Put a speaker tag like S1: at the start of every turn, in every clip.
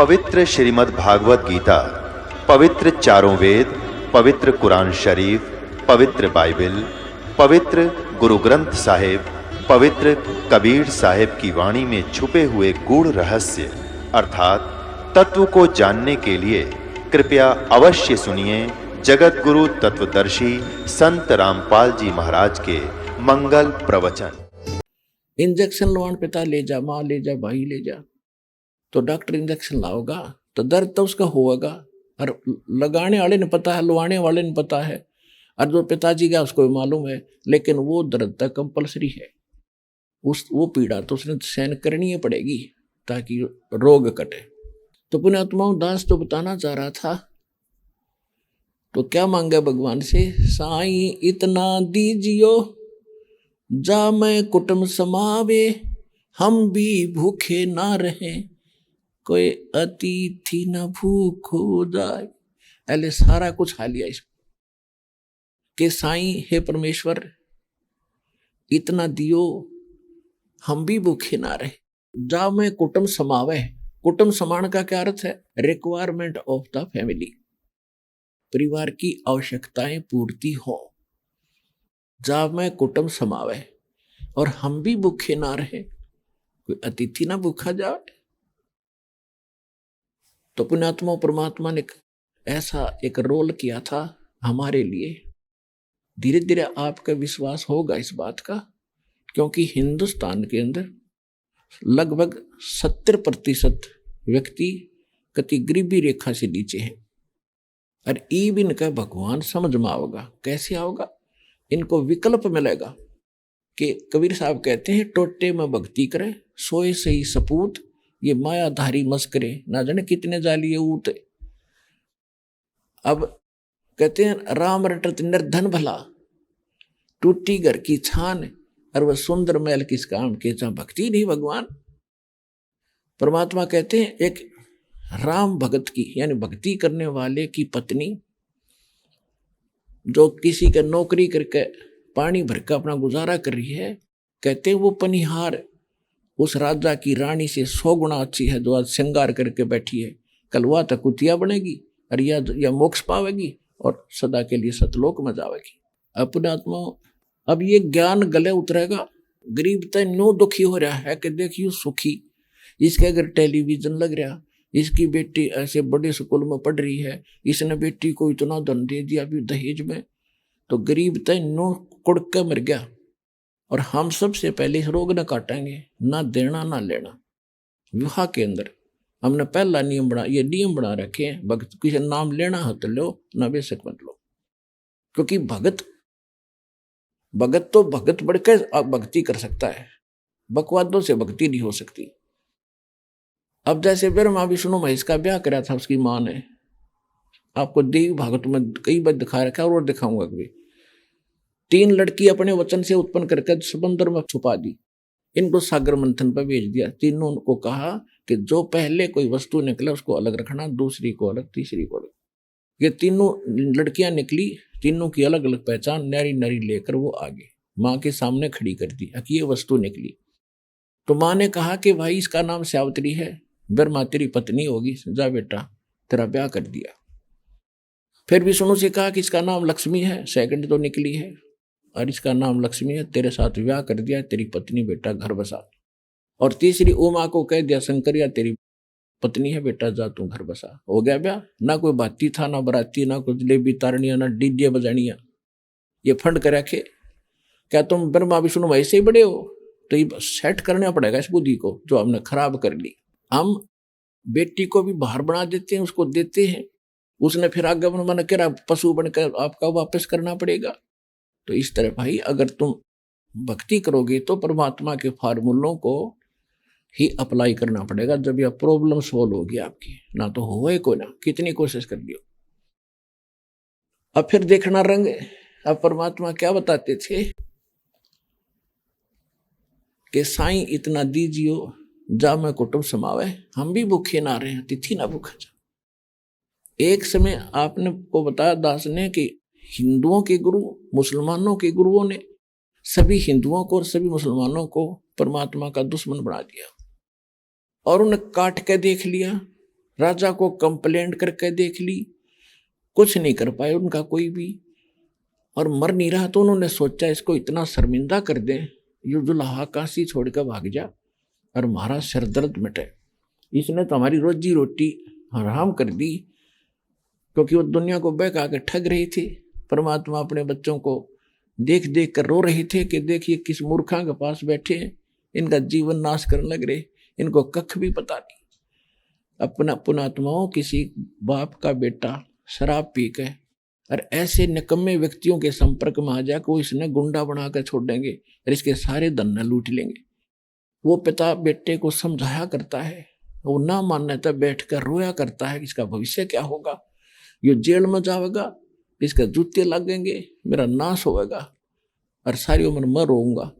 S1: पवित्र श्रीमद् भागवत गीता, पवित्र चारों वेद, पवित्र कुरान शरीफ, पवित्र बाइबल, पवित्र गुरु ग्रंथ साहिब, पवित्र कबीर साहिब की वाणी में छुपे हुए गूढ़ रहस्य अर्थात तत्व को जानने के लिए कृपया अवश्य सुनिए जगत गुरु तत्वदर्शी संत रामपाल जी महाराज के मंगल प्रवचन।
S2: इंजेक्शन लवान पिता ले जा, माँ ले जा, भाई ले जा, तो डॉक्टर इंजेक्शन लाओगा तो दर्द तो उसका होगा, और लगाने वाले ने पता है, लवाने वाले ने पता है, और जो पिताजी का उसको भी मालूम है, लेकिन वो दर्द तक कंपलसरी है। वो पीड़ा तो उसने सहन करनी ही पड़ेगी ताकि रोग कटे। तो पुण्यात्माओं, दास तो बताना चाह रहा था, तो क्या मांगा भगवान से? साईं इतना दीजियो जा मैं कुटुंब समावे, हम भी भूखे ना रहें, कोई अतिथि न भूख हो जाए। पहले सारा कुछ खा लिया इसको कि साईं हे परमेश्वर इतना दियो, हम भी भूखे ना रहे। जा मैं कुटुंब समावे। कुटुंब समान का क्या अर्थ है? रिक्वायरमेंट ऑफ द फैमिली, परिवार की आवश्यकताएं पूर्ति हो। जा मैं कुटुंब समावे, और हम भी भूखे ना रहे, कोई अतिथि ना भूखा जाए। तो पुण्यात्मा परमात्मा ने ऐसा एक रोल किया था हमारे लिए। धीरे धीरे आपका विश्वास होगा इस बात का, क्योंकि हिंदुस्तान के अंदर लगभग 70% व्यक्ति कति गरीबी रेखा से नीचे हैं, और ई भी इनका भगवान समझ में आओगा। कैसे आओगा? इनको विकल्प मिलेगा कि कबीर साहब कहते हैं, टोटे में भक्ति करे सोए सही सपूत, ये मायाधारी मस्करे ना जाने कितने जालिए ऊत। अब कहते हैं, राम रटत निर्धन भला, टूटी घर की छान, और वह सुंदर महल किस काम के, जहां भक्ति नहीं भगवान। परमात्मा कहते हैं, एक राम भगत की यानी भक्ति करने वाले की पत्नी जो किसी का नौकरी करके पानी भर का अपना गुजारा कर रही है, कहते हैं वो पनिहार उस राजा की रानी से 100 गुना अच्छी है, जो आज श्रृंगार करके बैठी है। कल वह तक कुतिया बनेगी और या मोक्ष पावेगी और सदा के लिए सतलोक में जावेगी। अपने आत्मा अब ये ज्ञान गले उतरेगा। गरीब तो नो दुखी हो रहा है कि देखियो सुखी, इसके अगर टेलीविजन लग रहा, इसकी बेटी ऐसे बड़े स्कूल में पढ़ रही है, इसने बेटी को इतना धन दे दिया अभी दहेज में, तो गरीब तो नो कुड़ के मर गया। और हम सबसे पहले इस रोग न काटेंगे, ना देना ना लेना। विवाह के अंदर हमने पहला नियम बना रखे हैं, भगत किसी नाम लेना हो तो लो, ना बेशक मत लो। क्योंकि भगत तो भगत बढ़कर आप भक्ति कर सकता है, बकवादों से भक्ति नहीं हो सकती। अब जैसे ब्रह्मा विष्णु महेश का ब्याह करा था उसकी माँ ने, आपको देवी भागवत में कई बार दिखा रखा है और दिखाऊंगा कभी। 3 लड़की अपने वचन से उत्पन्न करके समंदर में छुपा दी, इनको सागर मंथन पर भेज दिया। तीनों को कहा कि जो पहले कोई वस्तु निकले उसको अलग रखना, दूसरी को अलग, तीसरी को अलग। ये तीनों लड़कियां निकली, तीनों की अलग अलग पहचान, नारी नारी लेकर वो आगे माँ के सामने खड़ी कर दी कि ये वस्तु निकली। तो माँ ने कहा कि भाई इसका नाम सावित्री है, ब्रह्मा तेरी पत्नी होगी, जा बेटा तेरा ब्याह कर दिया। फिर विष्णु से कहा कि इसका नाम लक्ष्मी है, सेकंड तो निकली है, और इसका नाम लक्ष्मी है, तेरे साथ ब्याह कर दिया, तेरी पत्नी बेटा घर बसा। और तीसरी उमा को कह दिया, शंकरिया तेरी पत्नी है बेटा, जा तू घर बसा। हो गया ब्याह। ना कोई बाती था, ना बराती, ना कोई जलेबी तारनिया, ना डीजे बजानिया, ये फंड कर रखे। क्या तुम ब्रह्मा विष्णु वैसे ही बड़े हो? तो ये सेट करना पड़ेगा इस बुद्धि को जो हमने खराब कर ली। हम बेटी को भी बाहर बना देते हैं, उसको देते हैं, उसने फिर आगे मन करा पशु बनकर आपका वापस करना पड़ेगा। तो इस तरह भाई अगर तुम भक्ति करोगे तो परमात्मा के फार्मूलों को ही अप्लाई करना पड़ेगा, जब यह प्रॉब्लम सोल्व होगी आपकी। ना तो होए को ना, कितनी कोशिश कर लियो। अब फिर देखना रंग। अब परमात्मा क्या बताते थे कि साईं इतना दीजियो जा मैं कुटुंब समावे, हम भी भूखे ना रहे, तिथि ना भूखा जा। एक समय आपने को बताया दास ने कि हिंदुओं के गुरु, मुसलमानों के गुरुओं ने सभी हिंदुओं को और सभी मुसलमानों को परमात्मा का दुश्मन बना दिया, और उन्हें काट के देख लिया, राजा को कंप्लेंट करके देख ली, कुछ नहीं कर पाए उनका कोई भी, और मर नहीं रहा तो उन्होंने सोचा इसको इतना शर्मिंदा कर दें, ये दुल्हा काशी छोड़कर भाग जा और हमारा सिर दर्द मिटे। इसने तो हमारी रोजी रोटी हराम कर दी, क्योंकि वो दुनिया को बहका के ठग रही थी। परमात्मा अपने बच्चों को देख देख कर रो रहे थे कि देखिए किस मूर्खा के पास बैठे हैं, इनका जीवन नाश करने लग रहे, इनको कख भी पता नहीं। अपना पुणात्माओं किसी बाप का बेटा शराब पी के और ऐसे निकम्मे व्यक्तियों के संपर्क में आ जाकर वो इसने गुंडा बनाकर छोड़ देंगे और इसके सारे धन लूट लेंगे। वो पिता बेटे को समझाया करता है, वो ना मानने तब बैठ कर रोया करता है, इसका भविष्य क्या होगा, ये जेल में जाएगा, इसका जूते लगेंगे, मेरा नाश होगा और सारी उम्र मैं रोऊंगा।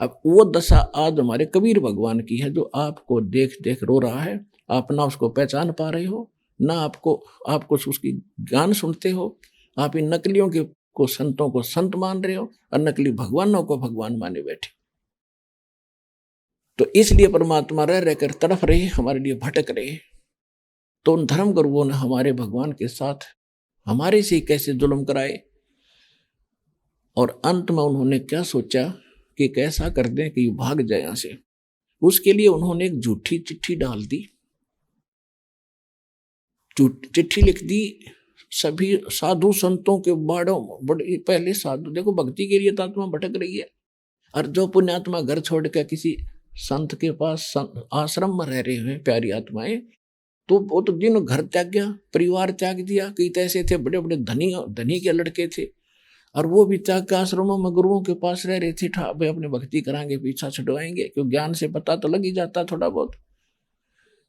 S2: अब वो दशा आज हमारे कबीर भगवान की है, जो आपको देख देख रो रहा है। आप ना उसको पहचान पा रहे हो, ना आपको उसकी ज्ञान सुनते हो। आप इन नकलियों के को संतों को संत मान रहे हो और नकली भगवानों को भगवान माने बैठे। तो इसलिए परमात्मा रह रहकर तड़फ रहे, हमारे लिए भटक रहे। तो उन धर्म गुरुओं ने हमारे भगवान के साथ हमारे से कैसे जुल्म कराए, और अंत में उन्होंने क्या सोचा कि कैसा कर दें कि भाग जाए यहां से। उसके लिए उन्होंने एक झूठी चिट्ठी डाल दी, चिट्ठी लिख दी सभी साधु संतों के बाड़ों। बड़े पहले साधु, देखो भक्ति के लिए तो आत्मा भटक रही है, और जो पुण्यात्मा घर छोड़ कर किसी संत के पास आश्रम में रह रहे हैं प्यारी आत्माएं, तो वो तो दिन घर त्याग गया, परिवार त्याग दिया। कई तो ऐसे थे बड़े बड़े धनी के लड़के थे, और वो भी त्याग के आश्रमों में गुरुओं के पास रह रहे थे। भाई अपने भक्ति कराएंगे, पीछा छुड़वाएंगे, क्यों ज्ञान से पता तो लग ही जाता थोड़ा बहुत।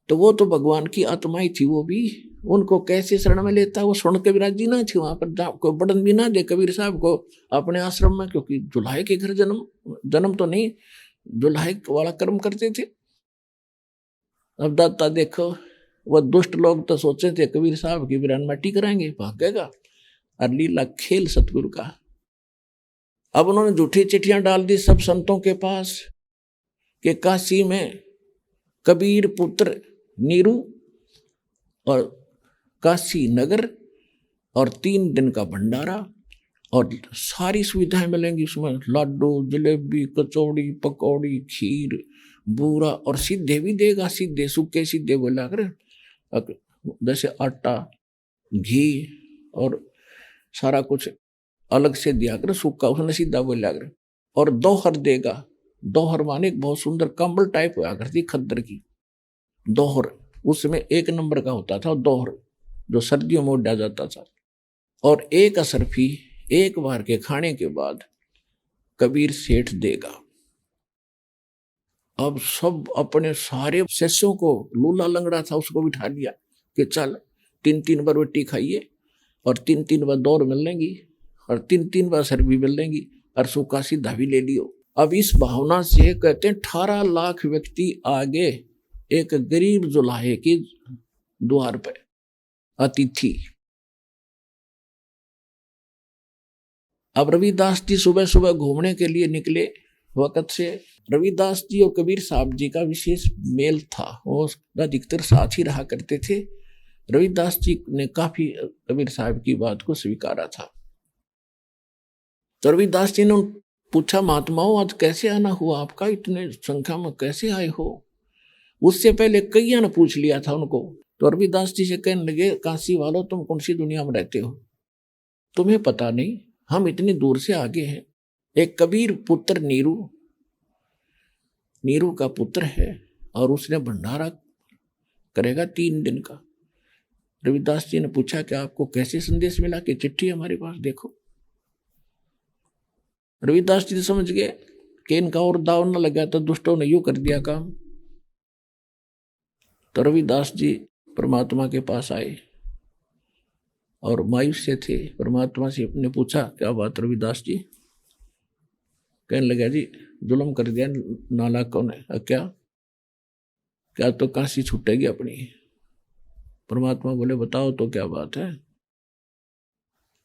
S2: तो वो तो भगवान की आत्माएं थी, वो भी उनको कैसे शरण में लेता, वो सुन के भी राजी ना थी। वहां पर कोई बड़न भी ना दे कबीर साहब को अपने आश्रम में, क्योंकि दुल्हाए के घर जन्म तो नहीं, दुल्हाए वाला कर्म करते थे। अब दाता देखो, वह दुष्ट लोग तो सोचे थे कबीर साहब की वीरान मट्टी कराएंगे, भागेगा, और लीला खेल सतगुरु का। अब उन्होंने झूठी चिट्ठियां डाल दी सब संतों के पास कि काशी में कबीर पुत्र नीरू और काशी नगर और 3 दिन का भंडारा और सारी सुविधाएं मिलेंगी उसमें, लाडू जलेबी कचौड़ी पकौड़ी खीर बूरा, और सीधे भी देगा, सीधे सूखे सीधे बोला कर, जैसे आटा घी और सारा कुछ अलग से दिया कर, सूखा उसने सीधा बोला कर। और दोहर देगा, दोहर माने बहुत सुंदर कंबल टाइप हुआ करती खद्दर की दोहर, उसमें 1 नंबर का होता था दोहर, जो सर्दियों में उड़ा जाता था। और 1 असरफी एक बार के खाने के बाद कबीर सेठ देगा। अब सब अपने सारे शिष्यों को, लूला लंगड़ा था उसको बिठा लिया कि चल 3-3 बार रोटी खाइए, और 3-3 बार दौड़ मिलेंगी, और 3-3 बार सरबी मिलेंगी, और सूखा सीधा भी ले लियो। अब इस भावना से कहते हैं 18 लाख व्यक्ति आगे एक गरीब जुलाहे के द्वार पर अतिथि। अब रविदास जी सुबह सुबह घूमने के लिए निकले वक्त से। रविदास जी और कबीर साहब जी का विशेष मेल था, वो अधिकतर साथ ही रहा करते थे। रविदास जी ने काफी कबीर साहब की बात को स्वीकारा था। तो रविदास जी ने पूछा, महात्माओं आज कैसे आना हुआ आपका, इतने संख्या में कैसे आए हो? उससे पहले कईयों ने पूछ लिया था उनको। तो रविदास जी से कहने लगे, काशी वालों तुम कौन सी दुनिया में रहते हो, तुम्हें पता नहीं, हम इतनी दूर से आगे हैं। एक कबीर पुत्र नीरू का पुत्र है, और उसने भंडारा करेगा 3 दिन का। रविदास जी ने पूछा कि आपको कैसे संदेश मिला, कि चिट्ठी हमारे पास देखो। रविदास जी समझ गए कि इनका और दाव न लगा, तो दुष्टों ने यूं कर दिया काम। तो रविदास जी परमात्मा के पास आए और मायूस से थे। परमात्मा से अपने पूछा, क्या बात रविदास जी? कहने लगा, जी जुल्म कर दिया नालायकों ने। क्या तो काशी छूटेगी अपनी? परमात्मा बोले, बताओ तो क्या बात है?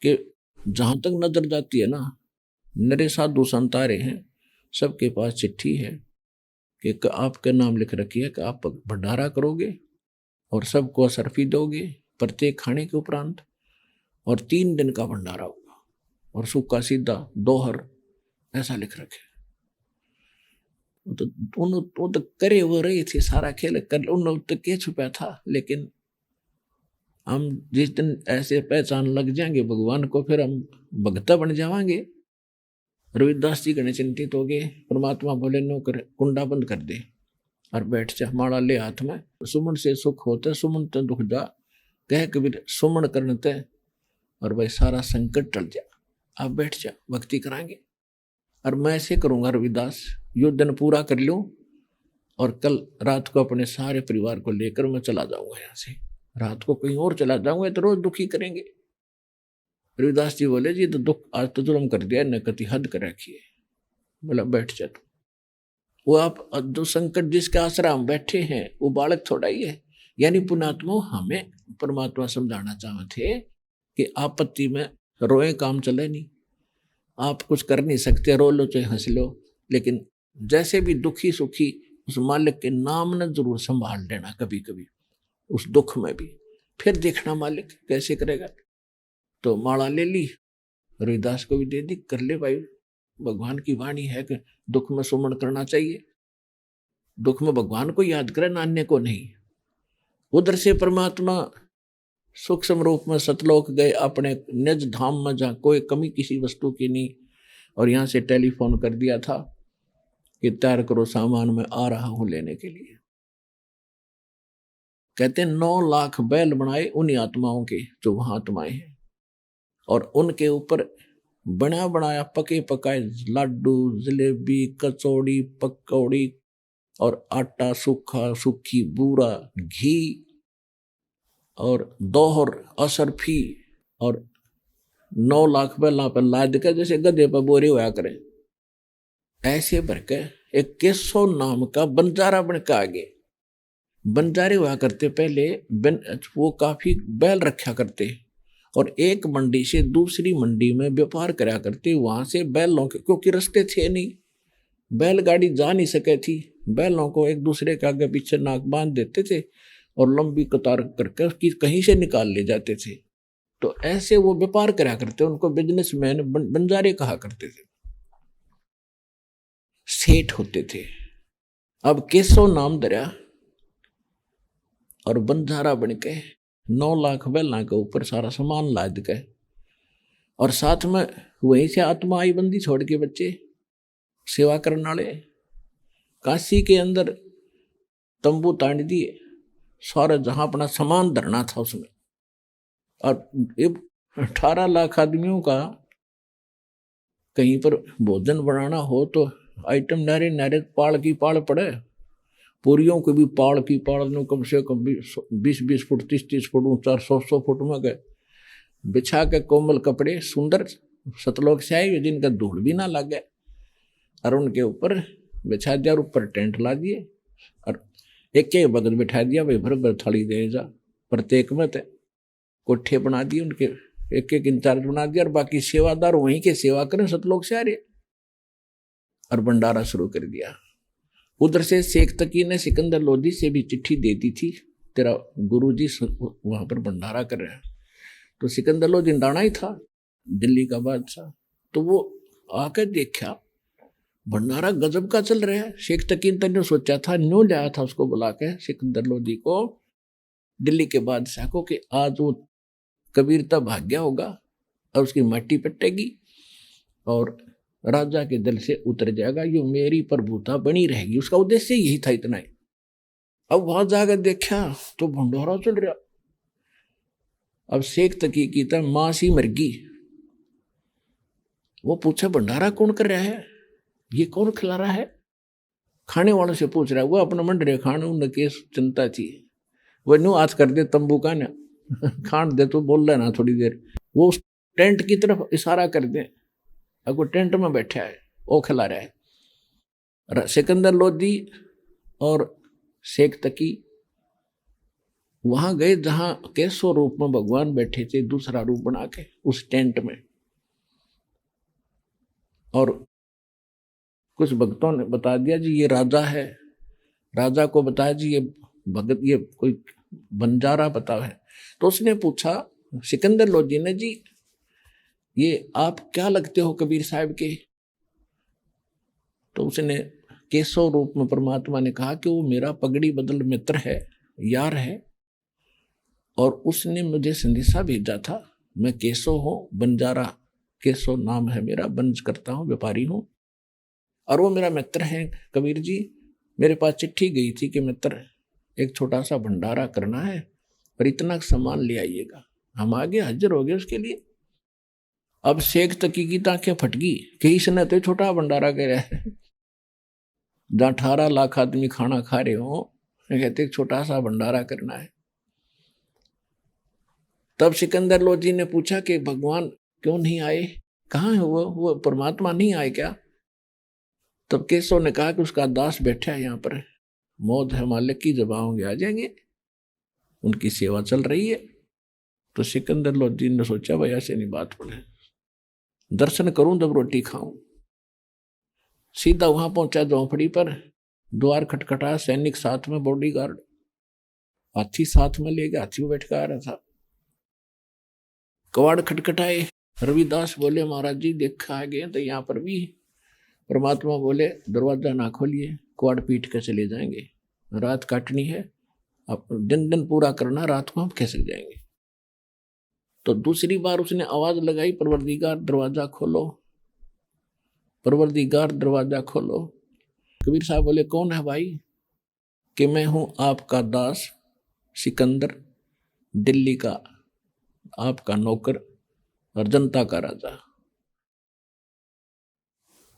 S2: कि जहां तक नजर जाती है ना, नरे साधु संत आ रहे हैं, सबके पास चिट्ठी है कि आपके नाम लिख रखी है कि आप भंडारा करोगे और सबको असरफी दोगे प्रत्येक खाने के उपरांत, और 3 दिन का भंडारा होगा, और सूखा सीधा दोहर, ऐसा लिख रखे। वो तो करे वो रही थी सारा खेल कर, उन तो क्या छुपा था। लेकिन हम जिस दिन ऐसे पहचान लग जाएंगे भगवान को, फिर हम भगता बन जावांगे। रविदास जी गणे चिंतित हो गए। परमात्मा बोले नो कर, कुंडा बंद कर दे और बैठ जा, माला ले हाथ में। सुमन से सुख होता, सुमन ते दुख जा, कह कबीर सुमन करने ते, और भाई सारा संकट टल जा। आप बैठ जा, भक्ति कराएंगे। और मैं ऐसे करूंगा रविदास, यो दिन पूरा कर लूं और कल रात को अपने सारे परिवार को लेकर मैं चला जाऊंगा यहाँ से, रात को कहीं और चला जाऊंगा, तो रोज दुखी करेंगे। रविदास जी बोले जी तो दुख आज तो जुल्म कर दिया, न कति हद कर रखी है। बोला बैठ जा तू। वो आप जो संकट जिसके आसरा हम बैठे हैं वो बालक थोड़ा ही है। यानी पुण्यात्मा हमें परमात्मा समझाना चाहते कि आपत्ति में रोए काम चले नहीं, आप कुछ कर नहीं सकते, रो लो चाहे हंस लो, लेकिन जैसे भी दुखी सुखी उस मालिक के नाम ने जरूर संभाल लेना कभी कभी उस दुख में भी, फिर देखना मालिक कैसे करेगा। तो माला ले ली, रविदास को भी दे दी, कर ले भाई, भगवान की वाणी है कि दुख में सुमन करना चाहिए, दुख में भगवान को याद करे, अन्य को नहीं। उधर से परमात्मा सूक्ष्म रूप में सतलोक गए अपने निज धाम में, जहाँ कोई कमी किसी वस्तु की नहीं। और यहाँ से टेलीफोन कर दिया था कि तैयार करो सामान, मैं आ रहा हूं लेने के लिए। कहते 9 लाख बैल बनाए उन्हीं आत्माओं के जो वहां आत्माएं हैं, और उनके ऊपर बना बनाया पके पकाए लाडू, जलेबी, कचौड़ी, पकौड़ी, और आटा सूखा, सूखी बूरा, घी और दोहर, असरफी, और 9 लाख बैला पर लाद के जैसे गधे पर बोरे हुआ करे, ऐसे भर के एक केशव नाम का बंजारा बन के आगे। बंजारे हुआ करते पहले, वो काफी बैल रखा करते और एक मंडी से दूसरी मंडी में व्यापार करा करते। वहां से बैलों के, क्योंकि रास्ते थे नहीं, बैलगाड़ी जा नहीं सके थी, बैलों को एक दूसरे के आगे पीछे नाक बांध देते थे और लंबी कतार करके उसकी कहीं से निकाल ले जाते थे। तो ऐसे वो व्यापार करा करते, उनको बिजनेसमैन बंजारे कहा करते थे, सेठ होते थे। अब केशव नाम धरा और बंजारा बन के 9 लाख बैलों के ऊपर सारा सामान लाद के, और साथ में वहीं से आत्मा आई बंदी छोड़ के बच्चे सेवा करने वाले। काशी के अंदर तंबू तान दिए, सारा जहां अपना सामान धरना था उसमें, और 18 लाख आदमियों का कहीं पर भोजन बनाना हो तो आइटम नारे नारे पाड़ की पाड़ पड़े, पूरियों को भी पाड़ की पाड़ में कम से कम 20-20 फुट 30-30 फुट ऊंचा 100 फुट में गए, बिछा के कोमल कपड़े सुंदर सतलोक से आए जिनका धूल भी ना लगे, और उनके ऊपर बिछा दिया और ऊपर टेंट ला दिए और एक एक बगल बिठा दिया, भाई भर भर थाली दे जा। प्रत्येक में कोठे बना दिए, उनके एक एक इंचार्ज बना दिया, और बाकी सेवादार वहीं के सेवा करें सतलोक से आ रहे, और भंडारा शुरू कर दिया। उधर से शेख तकी ने सिकंदर लोधी से भी चिट्ठी दे दी थी, तेरा गुरुजी वहां पर भंडारा कर रहे हैं। तो सिकंदर लोधी डाना ही था, दिल्ली का बादशाह, तो वो आकर देखा भंडारा गजब का चल रहा है। शेख तकी ने सोचा था, न्यू लाया था उसको बुला के सिकंदर लोधी को, दिल्ली के बादशाह को, कि आज वो कबीरता भाग्या होगा और उसकी मट्टी पटेगी और राजा के दिल से उतर जाएगा, यो मेरी प्रभुता बनी रहेगी। उसका उद्देश्य यही था, इतना ही। अब वहां जाकर देखा तो भंडारा चल रहा। अब शेख तकी की था मां सी मरगी, वो पूछा भंडारा कौन कर रहा है, ये कौन खिला रहा है। खाने वालों से पूछ रहा है, वो अपना मंडरे खाने उन्हें केस चिंता थी, वो न्यू आज कर दे तंबू का ना खान दे, तो बोल लेना थोड़ी देर। वो उस टेंट की तरफ इशारा कर दे, अब वो टेंट में बैठा है, वो खिला रहा है। सिकंदर लोधी और शेख तकी वहां गए जहां केशव रूप में भगवान बैठे थे, दूसरा रूप बना के उस टेंट में। और कुछ भक्तों ने बता दिया जी ये राजा है, राजा को बताया जी ये भगत, ये कोई बंजारा बताओ है। तो उसने पूछा सिकंदर लोधी ने, जी ये आप क्या लगते हो कबीर साहब के? तो उसने केशव रूप में परमात्मा ने कहा कि वो मेरा पगड़ी बदल मित्र है, यार है, और उसने मुझे संदेशा भेजा था। मैं केशव हूँ, बंजारा केशव नाम है मेरा, बंज करता हूँ, व्यापारी हूँ, और वो मेरा मित्र है। कबीर जी मेरे पास चिट्ठी गई थी कि मित्र एक छोटा सा भंडारा करना है और इतना सामान ले आइएगा। हम आगे हाजिर हो गए उसके लिए। अब शेख तकी की तांखें फटगी कि इसने तो छोटा भंडारा कह रहा है, जहाँ 18 लाख आदमी खाना खा रहे हो, कहते छोटा सा भंडारा करना है। तब सिकंदर लोधी ने पूछा कि भगवान क्यों नहीं आए, कहाँ है वो परमात्मा नहीं आए क्या? तब केशव ने कहा कि उसका दास बैठा है यहाँ पर, मौत है मालिक की, जब आओगे आ जाएंगे, उनकी सेवा चल रही है। तो सिकंदर लोधी ने सोचा भाई ऐसे नहीं बात पड़े, दर्शन करूं तब रोटी खाऊं। सीधा वहां पहुंचा झोंपड़ी पर, द्वार खटखटा, सैनिक साथ में, बॉडीगार्ड, हाथी साथ में ले गया, हाथी में बैठ कर आ रहा था। कवाड़ खटखटाए, रविदास बोले महाराज जी देखा आ गए। तो यहाँ पर भी परमात्मा बोले दरवाजा ना खोलिए, कवाड़ पीट के चले जाएंगे, रात काटनी है, अब दिन दिन पूरा करना, रात को हम कैसे जाएंगे। तो दूसरी बार उसने आवाज लगाई, परवरदिगार दरवाजा खोलो, परवरदिगार दरवाजा खोलो। कबीर साहब बोले कौन है भाई? कि मैं हूं आपका दास सिकंदर, दिल्ली का आपका नौकर और जनता का राजा।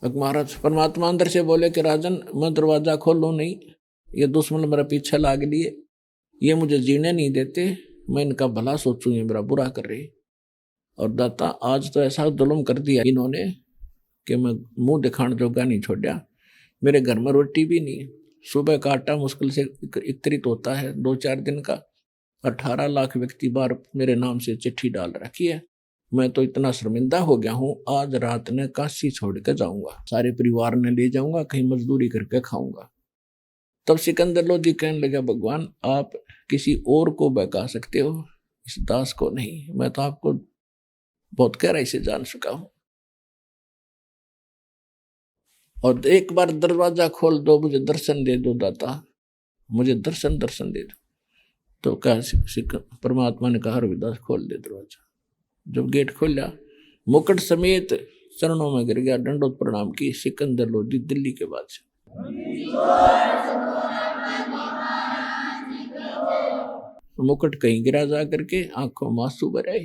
S2: महाराज परमात्मा अंदर से बोले कि राजन मैं दरवाजा खोलो नहीं, ये दुश्मन मेरा पीछे लाग लिए, ये मुझे जीने नहीं देते, मैं इनका भला सोचूं, ये मेरा बुरा कर रहे। और दाता आज तो ऐसा जुल्म कर दिया इन्होंने कि मैं मुंह दिखाने जोगा नहीं छोड़ा। मेरे घर में रोटी भी नहीं, सुबह का आटा मुश्किल से एकत्रित होता है 2-4 दिन का, 18 लाख व्यक्ति बार मेरे नाम से चिट्ठी डाल रखी है। मैं तो इतना शर्मिंदा हो गया हूँ, आज रात ने काशी छोड़ कर जाऊंगा, सारे परिवार ने ले जाऊंगा, कहीं मजदूरी करके खाऊंगा। तब सिकंदर लोधी कहने लगा भगवान आप किसी और को बहका सकते हो, इस दास को नहीं, मैं तो आपको बहुत गहराई से जान चुका हूं। और एक बार दरवाजा खोल दो, मुझे दर्शन दे दो दाता, मुझे दर्शन दे दो। तो कहा परमात्मा ने कहा रविदास खोल दे दरवाजा। जब गेट खोला, मुकुट समेत चरणों में गिर गया, दंडोत प्रणाम की। सिकंदर लोधी दिल्ली के बादशाह। मुकुट कहीं गिरा जा करके, आंखों में आंसू भर आए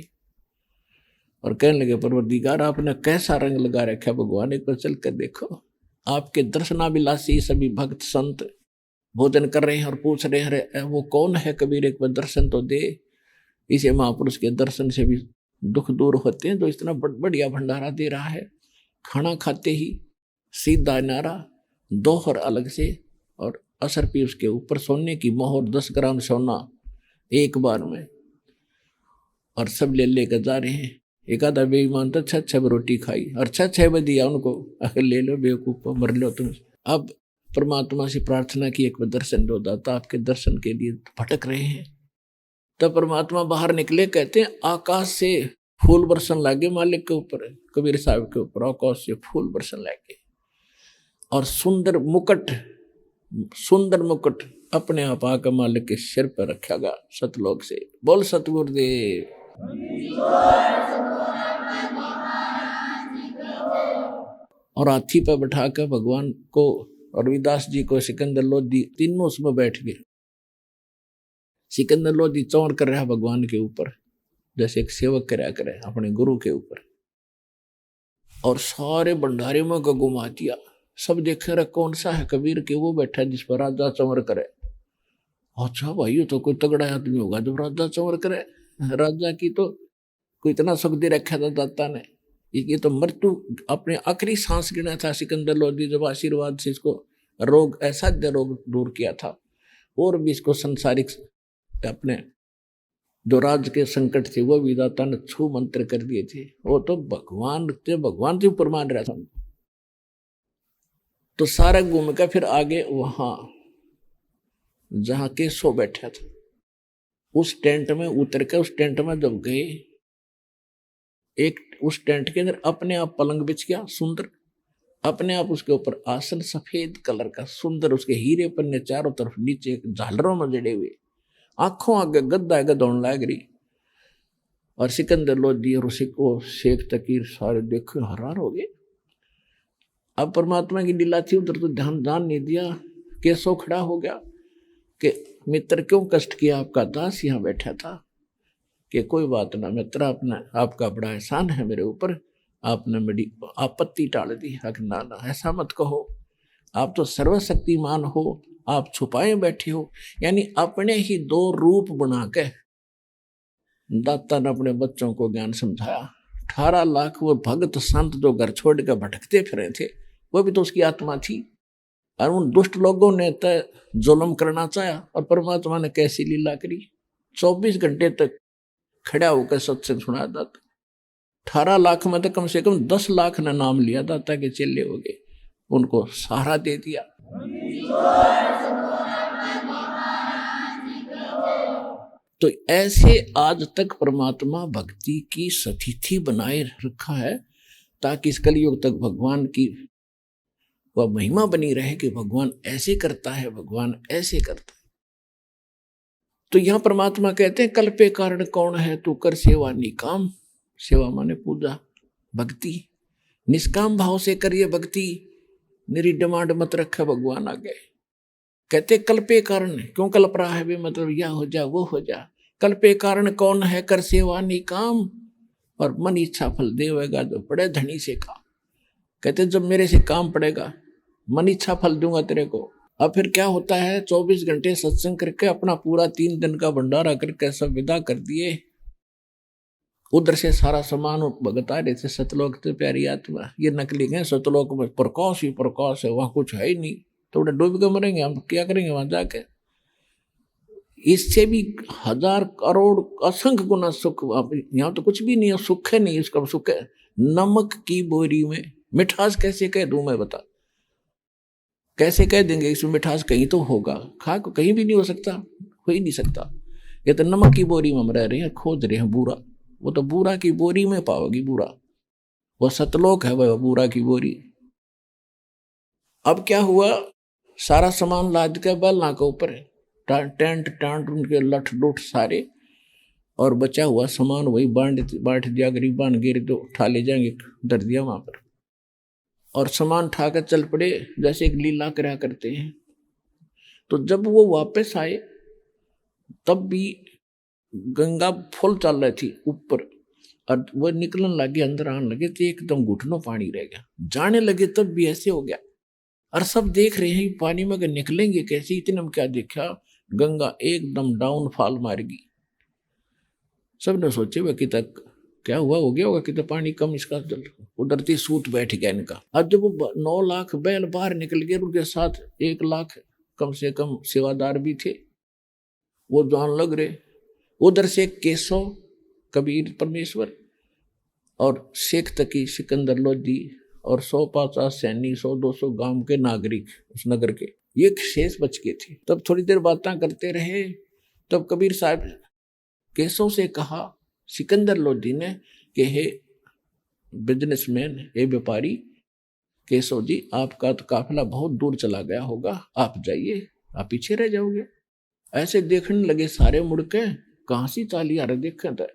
S2: और कहने लगे परवरदिगार आपने कैसा रंग लगा रखा भगवान, एक बार चल कर देखो। आपके दर्शनाभिलाषी सभी भक्त संत भोजन कर रहे हैं और पूछ रहे हैं वो कौन है कबीर, एक बार दर्शन तो दे। इसे महापुरुष के दर्शन से भी दुख दूर होते हैं, जो इतना बढ़िया भंडारा दे रहा है। खाना खाते ही सीधा नारा, दोहर अलग से, और असर भी उसके ऊपर, सोने की मोहर 10 ग्राम सोना एक बार में, और सब ले लेकर जा रहे हैं। एक आधा बेईमान तो 6 रोटी खाई और 6 बजे दिया उनको, ले लो बेवकूफ, मर लो तुम। अब परमात्मा से प्रार्थना की एक बार दर्शन दो दाता, आपके दर्शन के लिए भटक रहे हैं। तब परमात्मा बाहर निकले, कहते हैं आकाश से फूल बरसन लागे मालिक के ऊपर, कबीर साहब के ऊपर आकाश से फूल बरसन लागे, और सुंदर मुकुट अपने आप आकर मालिक के सिर पर रखेगा सतलोक से। बोल सतगुरुदेव। और हाथी पर बैठाकर भगवान को, रविदास जी को, सिकंदर लोधी, तीनों उसमें बैठ गए। सिकंदर लोधी चौड़ कर रहा भगवान के ऊपर, जैसे एक सेवक कराया करे अपने गुरु के ऊपर, और सारे भंडारे में घुमा दिया। सब देख रहे कौन सा है कबीर के, वो बैठा जिस पर राजा चंवर करे। अच्छा भाई ये तो कोई तगड़ा आदमी होगा जब राजा चंवर करे। राजा की तो कोई इतना सुख दे रखा था दाता ने, ये तो मृत्यु अपने आखिरी सांस गिना था सिकंदर लोधी, जब आशीर्वाद से इसको रोग, असाध्य रोग दूर किया था, और भी इसको संसारिक अपने जो राज के संकट थे वो भी दाता ने छू मंत्र कर दिए थे। वो तो भगवान से ऊपर मान रहा था। तो सारा घूम कर फिर आगे वहां जहां केशव बैठा था, उस टेंट में उतर के उस टेंट में जब गए, एक उस टेंट के अंदर अपने आप पलंग बिछ गया सुंदर, अपने आप उसके ऊपर आसन सफेद कलर का सुंदर, उसके हीरे पन्ने चारों तरफ नीचे झालरों में जड़े हुए, आंखों आगे गद्दा गदौन लाग रही। और सिकंदर लोधी और शेख तकीर सारे देखे हैरान हो गए। अब परमात्मा की लीला थी, उधर तो ध्यान नहीं दिया। केसो खड़ा हो गया कि मित्र क्यों कष्ट किया, आपका दास यहाँ बैठा था। कि कोई बात ना मित्र, आपका बड़ा एहसान है मेरे ऊपर, आपने मेरी आपत्ति टाल दी। ना ना ऐसा मत कहो, आप तो सर्वशक्तिमान हो, आप छुपाए बैठे हो। यानी अपने ही दो रूप बना के दाता ने अपने बच्चों को ज्ञान समझाया। 18 लाख वो भक्त संत जो घर छोड़ कर भटकते फिरे थे, वो भी तो उसकी आत्मा थी। और उन दुष्ट लोगों ने तो जुल्म करना चाहा, और परमात्मा ने कैसी लीला करी। 24 घंटे तक खड़ा होकर सत्संग सुना दाता। 18 लाख में तो कम से कम 10 लाख ने नाम लिया दाता के चेले हो गए, उनको सहारा दे दिया। तो ऐसे आज तक परमात्मा भक्ति की स्थिति बनाए रखा है, ताकि इस कलयुग तक भगवान की वह महिमा बनी रहे कि भगवान ऐसे करता है, भगवान ऐसे करता है। तो यहां परमात्मा कहते हैं कल्पे कारण कौन है, तू कर सेवा निकाम। सेवा माने पूजा भक्ति, निष्काम भाव से करिए भक्ति, मेरी डिमांड मत रखे भगवान आगे। कहते कल्पे कारण, क्यों कल्प रहा है भी, मतलब यह हो जा वो हो जा। कल्पे कारण कौन है, कर सेवा निकाम, और मन इच्छा फल देवेगा जो पड़े धनी से काम। कहते जब मेरे से काम पड़ेगा, मन इच्छा फल दूंगा तेरे को। अब फिर क्या होता है, 24 घंटे सत्संग करके अपना पूरा 3 दिन का भंडारा करके सब विदा कर दिए। उधर से सारा सामान भगता रहे थे। सतलोक तो प्यारी आत्मा, ये नकली गए सतलोक में, प्रकाश ही प्रकाश है, वहां कुछ है ही नहीं, तो उन्हें डूब के मरेंगे, हम क्या करेंगे वहां जाके। इससे भी 1000 करोड़ असंख्य गुना सुख। यहाँ तो कुछ भी नहीं है, सुख है नहीं, इसका सुख है नमक की बोरी में। मिठास कैसे कह दूं मैं, बता कैसे कह देंगे, इसमें मिठास कहीं तो होगा, खाक कहीं भी नहीं हो सकता, हो ही नहीं सकता। ये तो नमक की बोरी में हम रह रहे हैं, खोज रहे हैं बूरा, वो तो बूरा की बोरी में पाओगी बूरा, वो सतलोक है वह बूरा की बोरी। अब क्या हुआ, सारा सामान लाद के बलना के ऊपर टेंट टांट उनके लठ लुठ सारे, और बचा हुआ सामान वही बांट दिया गरीबान, गिर तो उठा ले जाएंगे, धर दिया वहां पर, और सामान उठा कर चल पड़े जैसे एक लीला करा करते हैं। तो जब वो वापस आए तब भी गंगा फुल चल रही थी ऊपर, और वो निकलने लगे, अंदर आने लगे तो एकदम घुटनों पानी रह गया। जाने लगे तब भी ऐसे हो गया, और सब देख रहे हैं पानी में निकलेंगे कैसे। इतने में क्या देखा, गंगा एकदम डाउनफॉल मार गई। सबने सोचे वह कि तक क्या हुआ, हो गया होगा कि तो पानी कम इसका, उधरती सूत बैठ गया इनका। अब जब वो 9 लाख बैल बाहर निकल गए, उनके साथ 1 लाख कम से कम सेवादार भी थे, वो जान लग रहे। उधर से केशव कबीर परमेश्वर और शेख तकी सिकंदर लोधी और 150 सैनिक, 100-200 गांव के नागरिक उस नगर के, ये शेष बच गए थे। तब थोड़ी देर बातें करते रहे, तब कबीर साहब केशव से कहा सिकंदर लोधी ने कि हे बिजनेसमैन, हे व्यापारी केशव जी, आपका तो काफिला बहुत दूर चला गया होगा, आप जाइए, आप पीछे रह जाओगे। ऐसे देखने लगे सारे मुड़ के, कहां सी चाली आ रहे देखे तो,